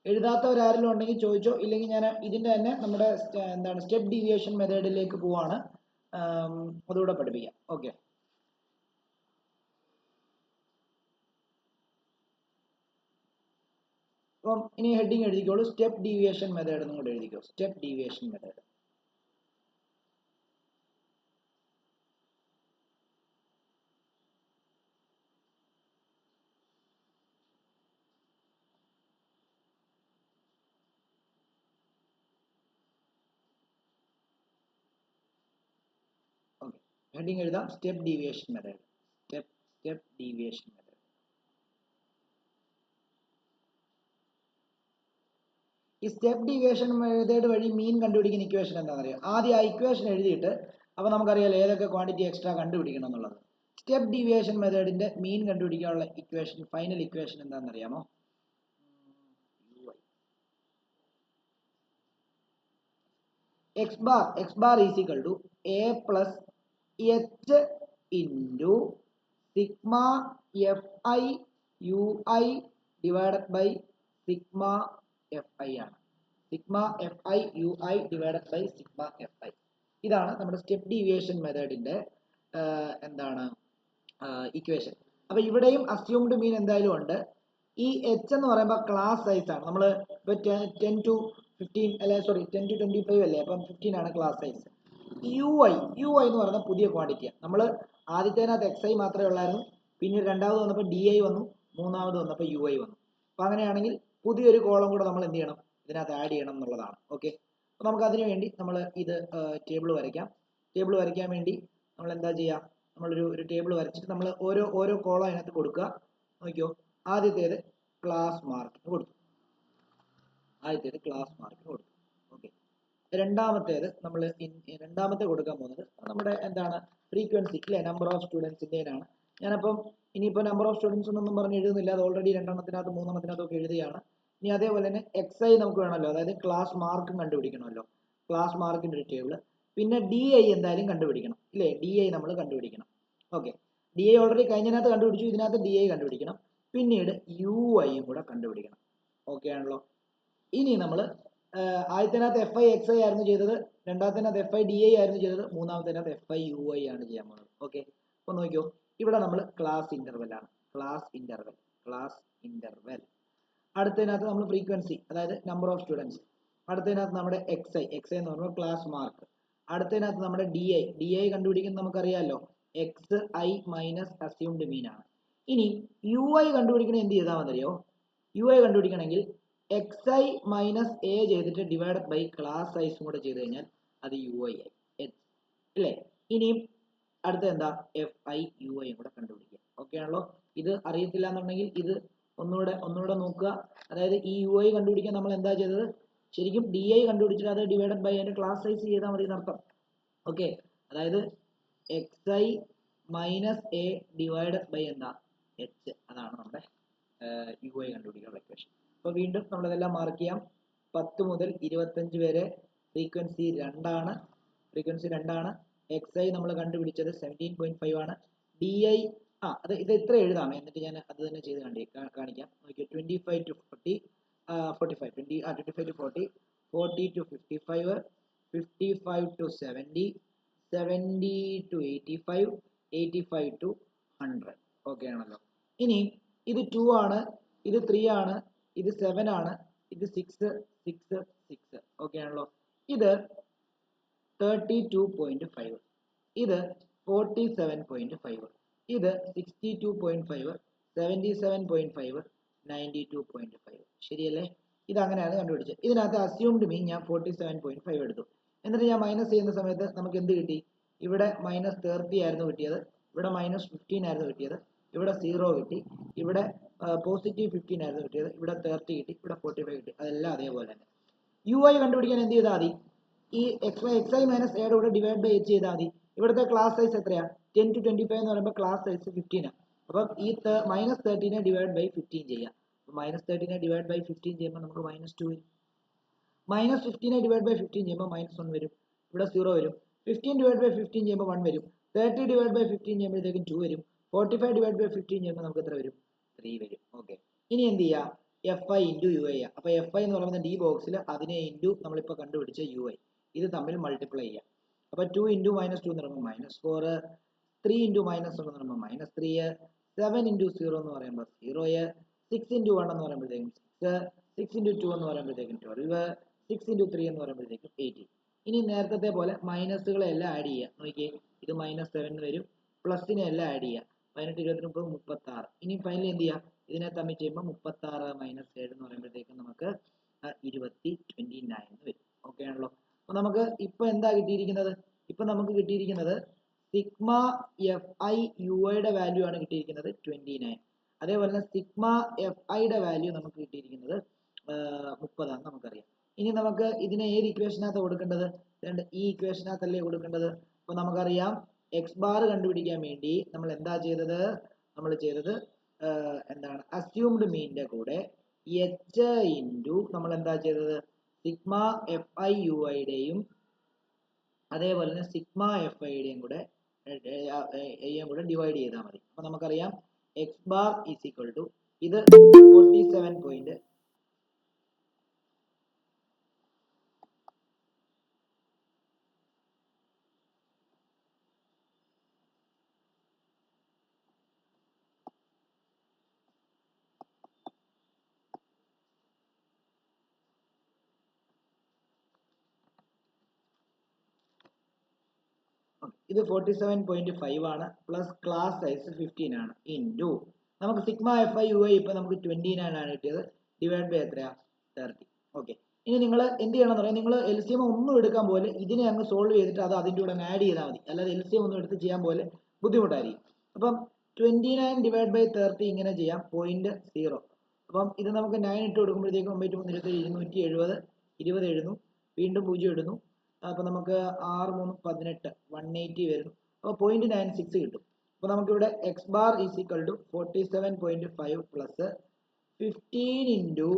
എഴുതാത്തവരാരെങ്കിലും ഉണ്ടെങ്കിൽ ചോദിച്ചോ, ഇല്ലെങ്കിൽ ഞാൻ ഇതിന്റെ തന്നെ നമ്മുടെ എന്താണ് സ്റ്റെപ്പ് ഡീവിയേഷൻ മെത്തേഡിലേക്ക് പോവാണ്, അതുകൂടെ പഠിപ്പിക്കാം. ഓക്കെ, അപ്പം ഇനി ഹെഡിങ് എഴുതിക്കോളൂ, സ്റ്റെപ്പ് ഡീവിയേഷൻ മെത്തേഡ് എന്നും കൂടെ എഴുതിക്കോ, step deviation method. Okay, heading എഴുതാം, step deviation method, step deviation method. ഈ സ്റ്റെപ്പ് ഡീവിയേഷൻ മെത്തേഡ് വഴി മീൻ കണ്ടുപിടിക്കുന്ന ഇക്വേഷൻ എന്താണെന്ന് അറിയാം. ആദ്യം ആ ഇക്വേഷൻ എഴുതിയിട്ട്, അപ്പോൾ നമുക്കറിയാലോ ഏതൊക്കെ ക്വാണ്ടിറ്റി എക്സ്ട്രാ കണ്ടുപിടിക്കണം എന്നുള്ളത്. സ്റ്റെപ്പ് ഡീവിയേഷൻ മെത്തേഡിന്റെ മീൻ കണ്ടുപിടിക്കാനുള്ള ഇക്വേഷൻ, ഫൈനൽ ഇക്വേഷൻ എന്താണെന്ന് അറിയാമോ? x bar is equal to a plus h into sigma fi ui divided by sigma fi ആണ്. Sigma fi ui divided by sigma fi. ഇതാണ് നമ്മുടെ സ്റ്റെപ്പ് ഡീവിയേഷൻ മെത്തേഡിന്റെ എന്താണ് equation. അപ്പൊ ഇവിടെയും assumed മീൻ എന്തായാലും ഉണ്ട്. ഈ h എന്ന് പറയുമ്പോൾ ക്ലാസ് സൈസ് ആണ്. നമ്മൾ ഇപ്പൊ 10 to 15 അല്ലെ, സോറി 10 to 25 അല്ലേ, അപ്പം 15 ആണ് ക്ലാസ് സൈസ്. ui എന്ന് പറയുന്ന പുതിയ ക്വാണ്ടിറ്റിയാണ്. നമ്മൾ ആദ്യത്തേനകത്ത് xi മാത്രമേ ഉള്ളായിരുന്നു, പിന്നീട് രണ്ടാമത് വന്നപ്പോൾ di വന്നു, മൂന്നാമത് വന്നപ്പോൾ ui വന്നു. അപ്പൊ അങ്ങനെയാണെങ്കിൽ പുതിയൊരു കോളം കൂടെ നമ്മൾ എന്ത് ചെയ്യണം, ഇതിനകത്ത് ആഡ് ചെയ്യണം എന്നുള്ളതാണ്. ഓക്കെ, അപ്പൊ നമുക്ക് അതിനു വേണ്ടി നമ്മൾ ഇത് ടേബിൾ വരയ്ക്കാം. ടേബിൾ വരയ്ക്കാൻ വേണ്ടി നമ്മൾ എന്താ ചെയ്യുക, നമ്മളൊരു ടേബിൾ വരച്ചിട്ട് നമ്മൾ ഓരോ കോളം അതിനകത്ത് കൊടുക്കുക. നോക്കിയോ, ആദ്യത്തേത് ക്ലാസ് മാർക്കിന് കൊടുത്തു, ഓക്കെ. രണ്ടാമത്തേത് നമ്മൾ രണ്ടാമത്തെ കൊടുക്കാൻ പോകുന്നത് നമ്മുടെ എന്താണ് ഫ്രീക്വൻസി അല്ലെ, നമ്പർ ഓഫ് സ്റ്റുഡൻസിൻ്റെതാണ്. ഞാനപ്പം ഇനിയിപ്പോൾ നമ്പർ ഓഫ് സ്റ്റുഡൻസ് എന്നൊന്നും പറഞ്ഞ് എഴുതുന്നില്ല, അത് ഓൾറെഡി രണ്ടെണ്ണത്തിനകത്ത് മൂന്നെണ്ണത്തിനകത്തൊക്കെ എഴുതുകയാണ്. ഇനി അതേപോലെ തന്നെ XI നമുക്ക് വേണമല്ലോ, അതായത് ക്ലാസ് മാർക്കും കണ്ടുപിടിക്കണമല്ലോ, ക്ലാസ് മാർക്കിൻ്റെ ഒരു ടേബിൾ. പിന്നെ DI എന്തായാലും കണ്ടുപിടിക്കണം ഇല്ലേ, DI നമ്മൾ കണ്ടുപിടിക്കണം. ഓക്കെ, DI ഓൾറെഡി കഴിഞ്ഞതിനകത്ത് കണ്ടുപിടിച്ചു, ഇതിനകത്ത് DI കണ്ടുപിടിക്കണം. പിന്നീട് UIയും കൂടെ കണ്ടുപിടിക്കണം. ഓക്കെ ആണല്ലോ. ഇനി നമ്മൾ ആദ്യത്തിനകത്ത് FI XI ആയിരുന്നു ചെയ്തത്, രണ്ടാമത്തേനകത്ത് FI DI ആയിരുന്നു ചെയ്തത്, മൂന്നാമത്തേനകത്ത് FI UI ആണ് ചെയ്യാൻ പോകുന്നത്. ഓക്കെ, അപ്പോൾ നോക്കിയോ, ഇവിടെ നമ്മൾ ക്ലാസ് ഇന്റർവെൽ ആണ്, ക്ലാസ് ഇന്റർവെൽ. അടുത്തതിനകത്ത് നമ്മൾ ഫ്രീക്വൻസി, അതായത് നമ്പർ ഓഫ് സ്റ്റുഡൻസ്. അടുത്തതിനകത്ത് നമ്മുടെ XI എന്ന് പറയുമ്പോൾ ക്ലാസ് മാർക്ക്. അടുത്തതിനകത്ത് നമ്മുടെ DI കണ്ടുപിടിക്കുന്നത് നമുക്കറിയാമല്ലോ, XI മൈനസ് അസ്യൂംഡ് മീൻ ആണ്. ഇനി UI കണ്ടുപിടിക്കണേ എന്ത് ചെയ്താൽ മതിയോ, UI കണ്ടുപിടിക്കണമെങ്കിൽ XI മൈനസ് A ചെയ്തിട്ട് ഡിവൈഡ് ബൈ ക്ലാസ് സൈസും കൂടെ ചെയ്ത് കഴിഞ്ഞാൽ അത് UI ആയി അല്ലേ. ഇനിയും അടുത്ത എന്താ, FI UIയും കൂടെ കണ്ടുപിടിക്കുക. ഓക്കെ ആണല്ലോ. ഇത് അറിയത്തില്ല എന്നുണ്ടെങ്കിൽ ഇത് ഒന്നുകൂടെ നോക്കുക. അതായത് ഈ UI കണ്ടുപിടിക്കാൻ നമ്മൾ എന്താ ചെയ്തത്, ശരിക്കും DI കണ്ടുപിടിച്ചിട്ട് അത് ഡിവൈഡ് ബൈ അതിന്റെ ക്ലാസ് സൈസ് ചെയ്താൽ മതി എന്നർത്ഥം. ഓക്കെ, അതായത് XI minus A divide by എന്താ H, അതാണ് നമ്മുടെ UI കണ്ടുപിടിക്കാനുള്ള ഇക്വേഷൻ. അപ്പോൾ വീണ്ടും നമ്മളിതെല്ലാം മാർക്ക് ചെയ്യാം. 10 മുതൽ 25 വരെ ഫ്രീക്വൻസി 2 ആണ്. XI നമ്മൾ കണ്ടുപിടിച്ചത് 17.5 ആണ്. DI ഇത് ഇത്ര എഴുതാം, എന്നിട്ട് ഞാൻ അത് തന്നെ ചെയ്ത് കാണിക്കാം. നോക്കിയോ, 25 to 40, 45, 25 to 40, 40 to 55, 55 to 70, 70 to 85, 85 to 100. Okay ആണല്ലോ. ഇനി ഇത് 2 ആണ്, ഇത് 3 ആണ്, ഇത് 7 ആണ്, ഇത് 6, 6, 6. ഓക്കെ ആണല്ലോ. ഇത് 32.5, ഇത് 47.5, ഇത് 62.5, 77.5, 92.5. ശരിയല്ലേ? ഇത് അങ്ങനെയാണ് കണ്ടുപിടിച്ചത്. ഇതിനകത്ത് അസ്യൂംഡ് മീൻ ഞാൻ 47.5 എടുത്തു. എന്നിട്ട് ഞാൻ മൈനസ് ചെയ്യുന്ന സമയത്ത് നമുക്ക് എന്ത് കിട്ടി, ഇവിടെ -30 ആയിരുന്നു കിട്ടിയത്, ഇവിടെ -15 ആയിരുന്നു കിട്ടിയത്, ഇവിടെ 0 കിട്ടി, ഇവിടെ +15 ആയിരുന്നു കിട്ടിയത്, ഇവിടെ 30 കിട്ടി, ഇവിടെ 45 കിട്ടി. അതെല്ലാം അതേപോലെ തന്നെ. UI കണ്ടുപിടിക്കാൻ എന്ത് ചെയ്താൽ മതി, ഈ XI മൈനസ് എയുടെ കൂടെ ഡിവൈഡ് ബൈ H ചെയ്താൽ മതി. ഇവിടുത്തെ ക്ലാസ് സൈസ് എത്രയാ, 10 to 25 എന്ന് പറയുമ്പോൾ ക്ലാസ് സൈസ് 15 ആണ്. അപ്പം ഈ -30 ഡിവൈഡ് ബൈ 15 ചെയ്യാം. -30 ഡിവൈഡ് ബൈ 15 ചെയ്യുമ്പോൾ നമുക്ക് -2 വരും. -15 ഡിവൈഡ് ബൈ 15 ചെയ്യുമ്പോൾ -1 വരും, ഇവിടെ 0 വരും. 15 ഡിവൈഡ് ബൈ 15 ചെയ്യുമ്പോൾ 1 വരും. 30 ഡിവൈഡ് ബൈ 15 ചെയ്യുമ്പോഴത്തേക്കും 2 വരും. 45 ഡിവൈഡ് ബൈ 15 ചെയ്യുമ്പോൾ നമുക്ക് എത്ര വരും, 3 വരും. ഓക്കെ, ഇനി എന്ത് ചെയ്യുക, FI ഇൻറ്റു UI. അപ്പോൾ FI എന്ന് പറയുന്ന D ബോക്സിൽ അതിനെ ഇൻറ്റു നമ്മളിപ്പോൾ കണ്ടുപിടിച്ച UI, ഇത് തമ്മിൽ മൾട്ടിപ്ലൈ ചെയ്യാം. അപ്പോൾ 2 ഇൻറ്റു -2 എന്ന് പറയുമ്പോൾ -4, 3 ഇൻറ്റു -1 എന്ന് പറയുമ്പോൾ -3, 7 ഇൻറ്റു 0 എന്ന് പറയുമ്പോൾ 0, 6 ഇൻറ്റു 1 എന്ന് പറയുമ്പോഴത്തേക്കും 6, 6 ഇൻറ്റു 2 എന്ന് പറയുമ്പോഴത്തേക്കും 12, 6 ഇൻറ്റു 3 എന്ന് പറയുമ്പോഴത്തേക്കും 18. ഇനി നേരത്തെ പോലെ മൈനസുകളെ എല്ലാം ആഡ് ചെയ്യുക. നോക്കിയേ, ഇത് -7 വരും, പ്ലസിനെ എല്ലാം ആഡ് ചെയ്യുക. 18, 20, 30, 36. ഇനി ഫൈനലി എന്ത് ചെയ്യുക, ഇതിനെ തമ്മിൽ ചെയ്യുമ്പോൾ 36 - 7 എന്ന് പറയുമ്പോഴത്തേക്കും നമുക്ക് 29 വരും. ഓക്കെ ആണല്ലോ. അപ്പോൾ നമുക്ക് ഇപ്പൊ എന്താ കിട്ടിയിരിക്കുന്നത്, ഇപ്പൊ നമുക്ക് കിട്ടിയിരിക്കുന്നത് സിഗ്മ FI UIയുടെ വാല്യൂ ആണ് കിട്ടിയിരിക്കുന്നത് 29. അതേപോലെ തന്നെ സിഗ്മ FI യുടെ വാല്യൂ നമുക്ക് കിട്ടിയിരിക്കുന്നത് 30 ആണെന്ന് നമുക്കറിയാം. ഇനി നമുക്ക് ഇതിനെ ഏത് ഇക്വേഷനകത്ത് കൊടുക്കേണ്ടത്, ഈ ഇക്വേഷനകത്തല്ലേ കൊടുക്കേണ്ടത്. അപ്പോൾ നമുക്കറിയാം X ബാർ കണ്ടുപിടിക്കാൻ വേണ്ടി നമ്മൾ എന്താ ചെയ്തത്, നമ്മൾ ചെയ്തത് എന്താണ്, അസ്യൂംഡ് മീനിന്റെ കൂടെ H ഇൻറ്റു നമ്മൾ എന്താ ചെയ്തത്, സിഗ്മ FI UIയുടെയും അതേപോലെ തന്നെ സിഗ്മ FIയുടെയും കൂടെ ഡിവൈഡ് ചെയ്താൽ മതി. അപ്പോൾ നമുക്കറിയാം X bar is equal to ഇത് 47. ഇത് 47.5 ആണ്, പ്ലസ് ക്ലാസ് സൈസ് 15 ആണ്, ഇൻറ്റു നമുക്ക് സിഗ്മ FI UI ഇപ്പൊ നമുക്ക് 29 ആണ് കിട്ടിയത്, ഡിവൈഡ് ബൈ എത്രയാ, 30. ഓക്കെ, ഇനി നിങ്ങൾ എന്ത് ചെയ്യണം എന്ന് പറയാം, നിങ്ങൾ LCM ഒന്നും എടുക്കാൻ പോലെ ഇതിനെ അങ്ങ് സോൾവ് ചെയ്തിട്ട് അത് അതിൻ്റെ കൂടെ ആഡ് ചെയ്താൽ മതി. അല്ലാതെ LCM ഒന്നും എടുത്ത് ചെയ്യാൻ പോലെ ബുദ്ധിമുട്ടായിരിക്കും. അപ്പം 29 ഡിവൈഡ് ബൈ 30 ഇങ്ങനെ ചെയ്യാം, 0.0. അപ്പം ഇത് നമുക്ക് 9 ഇട്ട് കൊടുക്കുമ്പോഴത്തേക്കും 9, 270, 20 എഴുതുന്നു, വീണ്ടും 0 ഇടുന്നു. അപ്പോൾ നമുക്ക് 6 3 18 180 വരുന്നു. അപ്പോൾ 0.96 കിട്ടും. അപ്പോൾ നമുക്കിവിടെ X bar is equal to 47.5 plus 15 into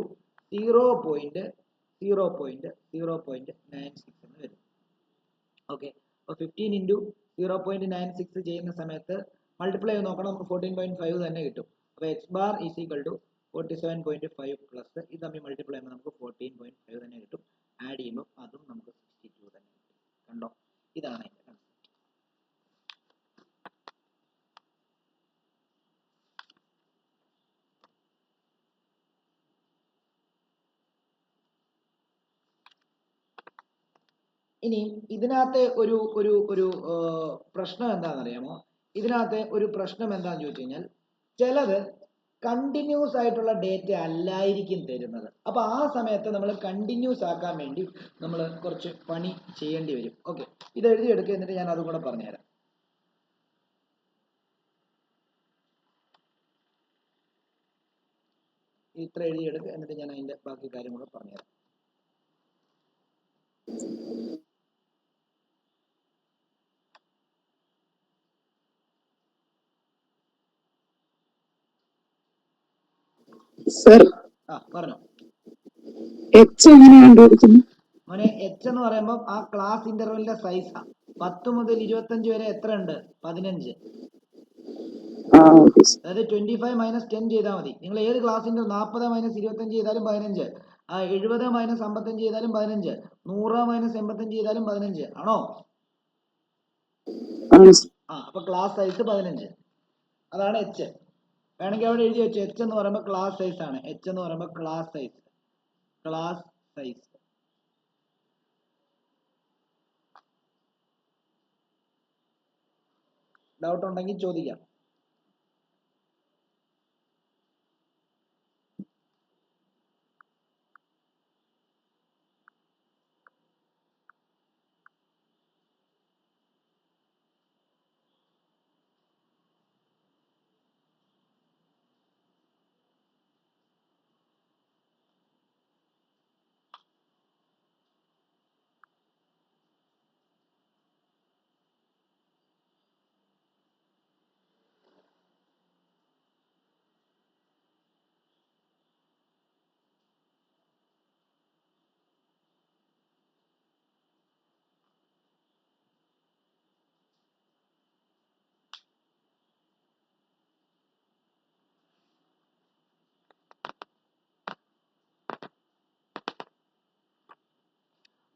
0.96 എന്ന് വരും. ഓക്കെ, അപ്പോൾ 15 ഇൻറ്റു 0.96 ചെയ്യുന്ന സമയത്ത് മൾട്ടിപ്ലൈ ചെയ്ത് നോക്കണം, നമുക്ക് 14.5 തന്നെ കിട്ടും. അപ്പോൾ X bar is equal to 47.5 plus ഇത് തമ്മിൽ മൾട്ടിപ്ലൈ ചെയ്യുമ്പോൾ നമുക്ക് 14.5 തന്നെ കിട്ടും. ആഡ് ചെയ്യുമ്പോൾ അതും നമുക്ക് 62 തന്നെ കിട്ടും. കണ്ടോ, ഇതാണ് അതിൻ്റെ കൺസെപ്റ്റ്. ഇനി ഇതിനകത്തെ ഒരു ഒരു ഒരു പ്രശ്നം എന്താണെന്നറിയാമോ? ഇതിനകത്തെ ഒരു പ്രശ്നം എന്താണെന്ന് ചോദിച്ചു കഴിഞ്ഞാൽ ചിലത് കണ്ടിന്യൂസ് ആയിട്ടുള്ള ഡേറ്റ അല്ലായിരിക്കും തരുന്നത്. അപ്പൊ ആ സമയത്ത് നമ്മൾ കണ്ടിന്യൂസ് ആക്കാൻ വേണ്ടി നമ്മൾ കുറച്ച് പണി ചെയ്യേണ്ടി വരും. ഓക്കെ, ഇത് എഴുതിയെടുക്കുക, എന്നിട്ട് ഞാൻ അതും കൂടെ പറഞ്ഞുതരാം. ഇത്ര എഴുതിയെടുക്കുക, എന്നിട്ട് ഞാൻ അതിന്റെ ബാക്കി കാര്യം കൂടെ പറഞ്ഞുതരാം. സർ, പറഞ്ഞോ എച്ച് എങ്ങനെ കണ്ടുപിടിക്കുന്നു? മോനെ, എച്ച് എന്ന് പറയുമ്പോൾ ആ ക്ലാസ് ഇന്റർവെലിന്റെ സൈസാ. 10 മുതൽ 25 വരെ എത്ര ഉണ്ട്? 15. അതായത് 25 മൈനസ് 10 ചെയ്താൽ മതി. നിങ്ങൾ ഏത് ക്ലാസിന്റെ 40 മൈനസ് 25 ചെയ്താലും 15, 70 മൈനസ് 55 ചെയ്താലും 15, 100 മൈനസ് 85 ചെയ്താലും 15 ആണോ? അപ്പൊ ക്ലാസ് സൈസ് 15, അതാണ് എച്ച്. വേണമെങ്കിൽ അവിടെ എഴുതി വെച്ചു, എച്ച് എന്ന് പറയുമ്പോൾ ക്ലാസ് സൈസ് ആണ്. എച്ച് എന്ന് പറയുമ്പോൾ ക്ലാസ് സൈസ്. ഡൗട്ട് ഉണ്ടെങ്കിൽ ചോദിക്കാം.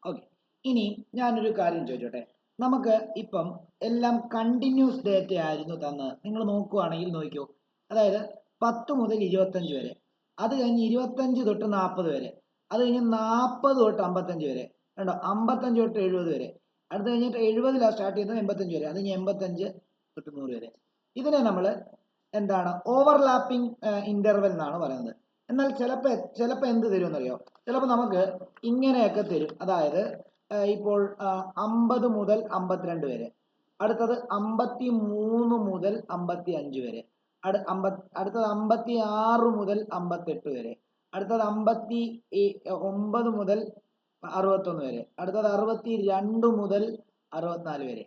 ഓക്കെ, ഇനി ഞാനൊരു കാര്യം ചോദിച്ചോട്ടെ. നമുക്ക് ഇപ്പം എല്ലാം കണ്ടിന്യൂസ് ഡേറ്റ ആയിരുന്നു തന്ന് നിങ്ങൾ നോക്കുവാണെങ്കിൽ നോക്കിയോ. അതായത് 10 മുതൽ 25 വരെ, അത് കഴിഞ്ഞ് 25 തൊട്ട് 40 വരെ, അത് കഴിഞ്ഞ് 40 തൊട്ട് 55 വരെ, കണ്ടോ, 55 തൊട്ട് 70 വരെ, അടുത്ത് കഴിഞ്ഞിട്ട് 70 സ്റ്റാർട്ട് ചെയ്തത് 85 വരെ, അത് കഴിഞ്ഞ് 85 തൊട്ട് 100 വരെ. ഇതിനെ നമ്മൾ എന്താണ് ഓവർലാപ്പിംഗ് ഇന്റർവെൽ എന്നാണ് പറയുന്നത്. എന്നാൽ ചിലപ്പോൾ എന്ത് തരും എന്നറിയോ? ചിലപ്പോൾ നമുക്ക് ഇങ്ങനെയൊക്കെ തരും. അതായത് ഇപ്പോൾ 50 മുതൽ 52 വരെ, അടുത്തത് 53 മുതൽ 55 വരെ, അടുത്തത് 56 മുതൽ 58 വരെ, അടുത്തത് 59 മുതൽ 61 വരെ, അടുത്തത് 62 മുതൽ 64 വരെ.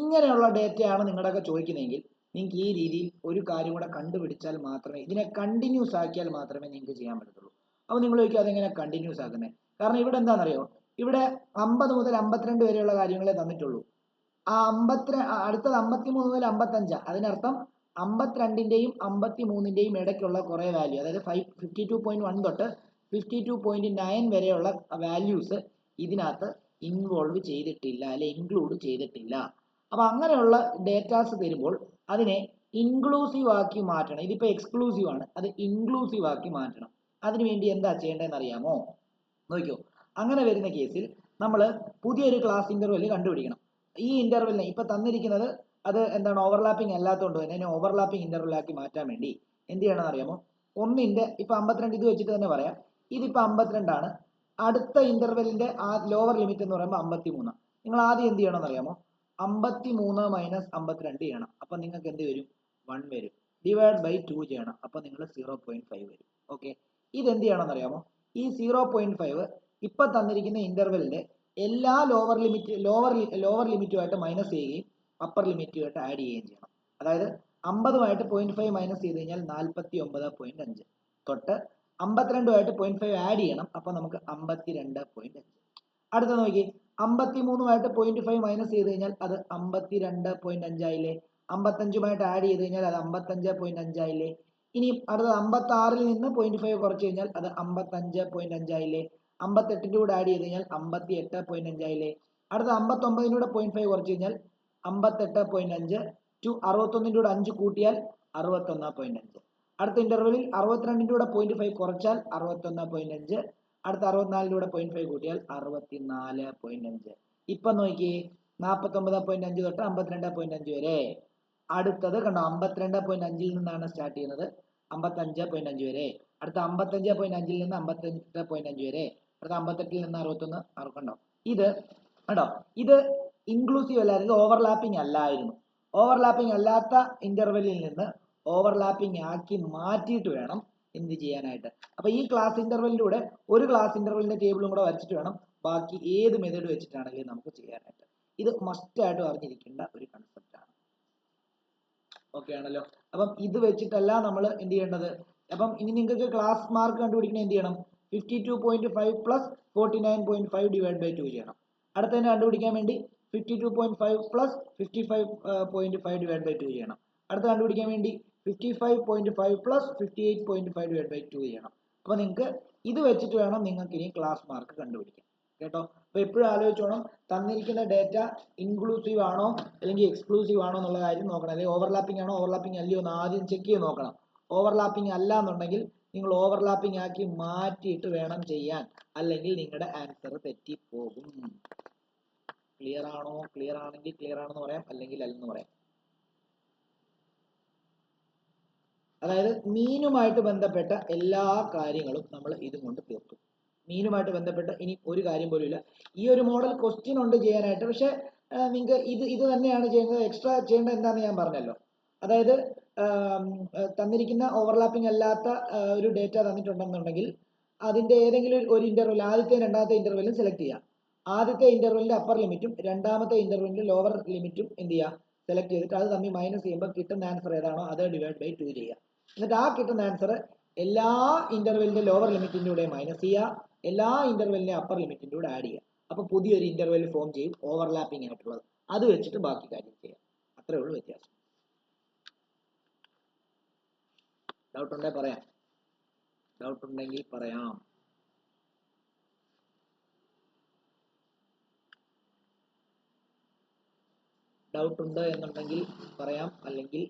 ഇങ്ങനെയുള്ള ഡേറ്റയാണ് നിങ്ങളുടെയൊക്കെ ചോദിക്കുന്നതെങ്കിൽ നിങ്ങൾക്ക് ഈ രീതിയിൽ ഒരു കാര്യം കൂടെ കണ്ടുപിടിച്ചാൽ മാത്രമേ, ഇതിനെ കണ്ടിന്യൂസ് ആക്കിയാൽ മാത്രമേ നിങ്ങൾക്ക് ചെയ്യാൻ പറ്റത്തുള്ളൂ. അപ്പോൾ നിങ്ങൾ ചോദിക്കും അതെങ്ങനെ കണ്ടിന്യൂസ് ആക്കുന്നത്? കാരണം ഇവിടെ എന്താണെന്നറിയോ, ഇവിടെ 50 മുതൽ 52 വരെയുള്ള കാര്യങ്ങളെ തന്നിട്ടുള്ളൂ. അടുത്തത് 53 മുതൽ 55, അതിനർത്ഥം 52ന്റെയും 53ന്റെയും ഇടയ്ക്കുള്ള കുറെ വാല്യൂ, അതായത് 52.1 തൊട്ട് 52.9 വരെയുള്ള വാല്യൂസ് ഇതിനകത്ത് ഇൻവോൾവ് ചെയ്തിട്ടില്ല, അല്ലെ ഇൻക്ലൂഡ് ചെയ്തിട്ടില്ല. അപ്പൊ അങ്ങനെയുള്ള ഡേറ്റാസ് തരുമ്പോൾ അതിനെ ഇൻക്ലൂസീവ് ആക്കി മാറ്റണം. ഇതിപ്പോ എക്സ്ക്ലൂസീവ് ആണ്, അത് ഇൻക്ലൂസീവ് ആക്കി മാറ്റണം. അതിനുവേണ്ടി എന്താ ചെയ്യേണ്ടതെന്ന് അറിയാമോ? നോക്കിയോ, അങ്ങനെ വരുന്ന കേസിൽ നമ്മൾ പുതിയൊരു ക്ലാസ് ഇന്റർവെൽ കണ്ടുപിടിക്കണം. ഈ ഇന്റർവെലിനെ ഇപ്പൊ തന്നിരിക്കുന്നത് അത് എന്താണ് ഓവർലാപ്പിംഗ് അല്ലാത്തതുകൊണ്ട് തന്നെ ഓവർലാപ്പിംഗ് ഇന്റർവെൽ ആക്കി മാറ്റാൻ വേണ്ടി എന്ത് ചെയ്യണമെന്ന് അറിയാമോ? ഒന്നിന്റെ ഇപ്പൊ 52 ഇത് വെച്ചിട്ട് തന്നെ പറയാം. ഇതിപ്പോ 52 ആണ്. അടുത്ത ഇന്റർവെലിന്റെ ആ ലോവർ ലിമിറ്റ് എന്ന് പറയുമ്പോൾ 53. നിങ്ങൾ ആദ്യം എന്ത് ചെയ്യണമെന്ന് അറിയാമോ? 53 മൈനസ് 52 ചെയ്യണം. അപ്പൊ നിങ്ങൾക്ക് എന്ത് വരും? 1 വരും. ഡിവൈഡ് ബൈ 2 ചെയ്യണം. അപ്പൊ നിങ്ങൾ 0.5 വരും. ഓക്കെ, ഇത് എന്ത് ചെയ്യണമെന്ന് അറിയാമോ? ഈ 0.5 ഇപ്പൊ തന്നിരിക്കുന്ന ഇന്റർവെലിന്റെ എല്ലാ ലോവർ ലിമിറ്റുമായിട്ട് മൈനസ് ചെയ്യുകയും അപ്പർ ലിമിറ്റുമായിട്ട് ആഡ് ചെയ്യുകയും ചെയ്യണം. അതായത് 50 0.5 മൈനസ് ചെയ്ത് കഴിഞ്ഞാൽ 49.5 തൊട്ട് 52 0.5 ആഡ് ചെയ്യണം. അപ്പൊ നമുക്ക് 52.5. അടുത്ത നോക്കി 53 0.5 മൈനസ് ചെയ്ത് കഴിഞ്ഞാൽ അത് 52.5 ആയില്ലേ. 55 ആഡ് ചെയ്ത് കഴിഞ്ഞാൽ അത് 55.5 ആയില്ലേ. ഇനി അടുത്തത് 56 നിന്ന് 0.5 കുറച്ച് കഴിഞ്ഞാൽ അത് 55.5 ആയില്ലേ. 58 കൂടെ ആഡ് ചെയ്ത് കഴിഞ്ഞാൽ 58.5 ആയില്ലേ. അടുത്ത 59 0.5 കുറച്ച് കഴിഞ്ഞാൽ 58.5 ടു 61 5 കൂട്ടിയാൽ 61.5. അടുത്ത ഇന്റർവെലിൽ 62 0.5 കുറച്ചാൽ 61.5. അടുത്ത 64 0.5 കൂട്ടിയാൽ 64.5. ഇപ്പൊ നോക്കിയേ 49.5 തൊട്ട് 52.5 വരെ. അടുത്തത് കണ്ടോ 52.5 നിന്നാണ് സ്റ്റാർട്ട് ചെയ്യുന്നത് 55.5 വരെ. അടുത്ത 55.5 നിന്ന് 58.5 വരെ. അടുത്ത 58 നിന്ന് 61 കണ്ടോ. ഇത് കണ്ടോ ഇത് ഇൻക്ലൂസീവ് അല്ലായിരുന്നു, ഓവർലാപ്പിംഗ് അല്ലായിരുന്നു. ഓവർലാപ്പിംഗ് അല്ലാത്ത ഇന്റർവെല്ലിൽ നിന്ന് ഓവർലാപ്പിംഗ് ആക്കി മാറ്റിയിട്ട് വേണം എന്ത് ചെയ്യാനായിട്ട്. അപ്പൊ ഈ ക്ലാസ് ഇന്റർവെല്ലിലൂടെ ഒരു ക്ലാസ് ഇന്റർവെല്ലിന്റെ ടേബിളും കൂടെ വരച്ചിട്ട് വേണം ബാക്കി ഏത് മെത്തേഡ് വെച്ചിട്ടാണെങ്കിലും നമുക്ക് ചെയ്യാനായിട്ട്. ഇത് മസ്റ്റ് ആയിട്ട് അറിഞ്ഞിരിക്കേണ്ട ഒരു കൺസെപ്റ്റ് ആണ്. ഓക്കെ ആണല്ലോ. അപ്പം ഇത് വെച്ചിട്ടല്ല നമ്മൾ എന്ത് ചെയ്യേണ്ടത്. അപ്പം ഇനി നിങ്ങൾക്ക് ക്ലാസ് മാർക്ക് കണ്ടുപിടിക്കണേ എന്ത് ചെയ്യണം 52.5 പ്ലസ് 49.5 ഡിവൈഡ് ബൈ 2 ചെയ്യണം. അടുത്തതിനെ കണ്ടുപിടിക്കാൻ വേണ്ടി 52.5 പ്ലസ് 55.5 ഡിവൈഡ് ബൈ 2 ചെയ്യണം. അടുത്ത കണ്ടുപിടിക്കാൻ വേണ്ടി 55.5 പ്ലസ് 58.5 ഡിവൈഡ് ബൈ 2 ചെയ്യണം. അപ്പൊ നിങ്ങൾക്ക് ഇത് വെച്ചിട്ട് വേണം നിങ്ങൾക്ക് ഇനി ക്ലാസ് മാർക്ക് കണ്ടുപിടിക്കാൻ. കേട്ടോ. അപ്പൊ എപ്പോഴും ആലോചിച്ചോണം തന്നിരിക്കുന്ന ഡേറ്റ ഇൻക്ലൂസീവ് ആണോ അല്ലെങ്കിൽ എക്സ്ക്ലൂസീവ് ആണോ എന്നുള്ള കാര്യം നോക്കണം. അല്ലെങ്കിൽ ഓവർലാപ്പിംഗ് ആണോ ഓവർലാപ്പിംഗ് അല്ലയോ എന്ന് ആദ്യം ചെക്ക് ചെയ്ത് നോക്കണം. ഓവർലാപ്പിംഗ് അല്ല എന്നുണ്ടെങ്കിൽ നിങ്ങൾ ഓവർലാപ്പിംഗ് ആക്കി മാറ്റിയിട്ട് വേണം ചെയ്യാൻ, അല്ലെങ്കിൽ നിങ്ങളുടെ ആൻസർ തെറ്റിപ്പോകും. ക്ലിയർ ആണോ? ക്ലിയർ ആണെങ്കിൽ ക്ലിയർ ആണെന്ന് പറയാം, അല്ലെങ്കിൽ അല്ലെന്ന് പറയാം. അതായത് മീനുമായിട്ട് ബന്ധപ്പെട്ട എല്ലാ കാര്യങ്ങളും നമ്മൾ ഇതും കൊണ്ട് തീർത്തു. മീനുമായിട്ട് ബന്ധപ്പെട്ട് ഇനി ഒരു കാര്യം പോലും ഇല്ല. ഈ ഒരു മോഡൽ ക്വസ്റ്റ്യൻ ഉണ്ട് ചെയ്യാനായിട്ട്. പക്ഷെ നിങ്ങൾക്ക് ഇത് തന്നെയാണ് ചെയ്യുന്നത്. എക്സ്ട്രാ ചെയ്യേണ്ടത് എന്താണെന്ന് ഞാൻ പറഞ്ഞല്ലോ. അതായത് തന്നിരിക്കുന്ന ഓവർലാപ്പിംഗ് അല്ലാത്ത ഒരു ഡേറ്റ തന്നിട്ടുണ്ടെന്നുണ്ടെങ്കിൽ അതിന്റെ ഏതെങ്കിലും ഒരു ഇന്റർവെൽ ആദ്യത്തെ രണ്ടാമത്തെ ഇന്റർവെല്ലും സെലക്ട് ചെയ്യാം. ആദ്യത്തെ ഇന്റർവെല്ലിന്റെ അപ്പർ ലിമിറ്റും രണ്ടാമത്തെ ഇന്റർവെല്ലിന്റെ ലോവർ ലിമിറ്റും എന്ത് ചെയ്യുക സെലക്ട് ചെയ്തിട്ട് അത് തമ്മിൽ മൈനസ് ചെയ്യുമ്പോൾ കിട്ടുന്ന ആൻസർ ഏതാണോ അത് ഡിവൈഡ് ബൈ 2 ചെയ്യുക. എന്നിട്ട് ആ കിട്ടുന്ന ആൻസർ എല്ലാ ഇന്റർവെല്ലിന്റെ ലോവർ ലിമിറ്റിന്റെ കൂടെ മൈനസ് ചെയ്യുക, എല്ലാ ഇന്റർവെല്ലിന്റെ അപ്പർ ലിമിറ്റിന്റെ കൂടെ ആഡ് ചെയ്യുക. അപ്പൊ പുതിയൊരു ഇന്റർവെൽ ഫോം ചെയ്യും ഓവർലാപ്പിംഗ് ആയിട്ടുള്ളത്. അത് വെച്ചിട്ട് ബാക്കി കാര്യം ചെയ്യാം. അത്രേ ഉള്ളൂ വ്യത്യാസം. ഡൗട്ട് ഉണ്ടെങ്കിൽ പറയാം. ഡൗട്ട് ഉണ്ടെങ്കിൽ പറയാം. ഡൗട്ട് ഉണ്ട് എന്നുണ്ടെങ്കിൽ പറയാം, അല്ലെങ്കിൽ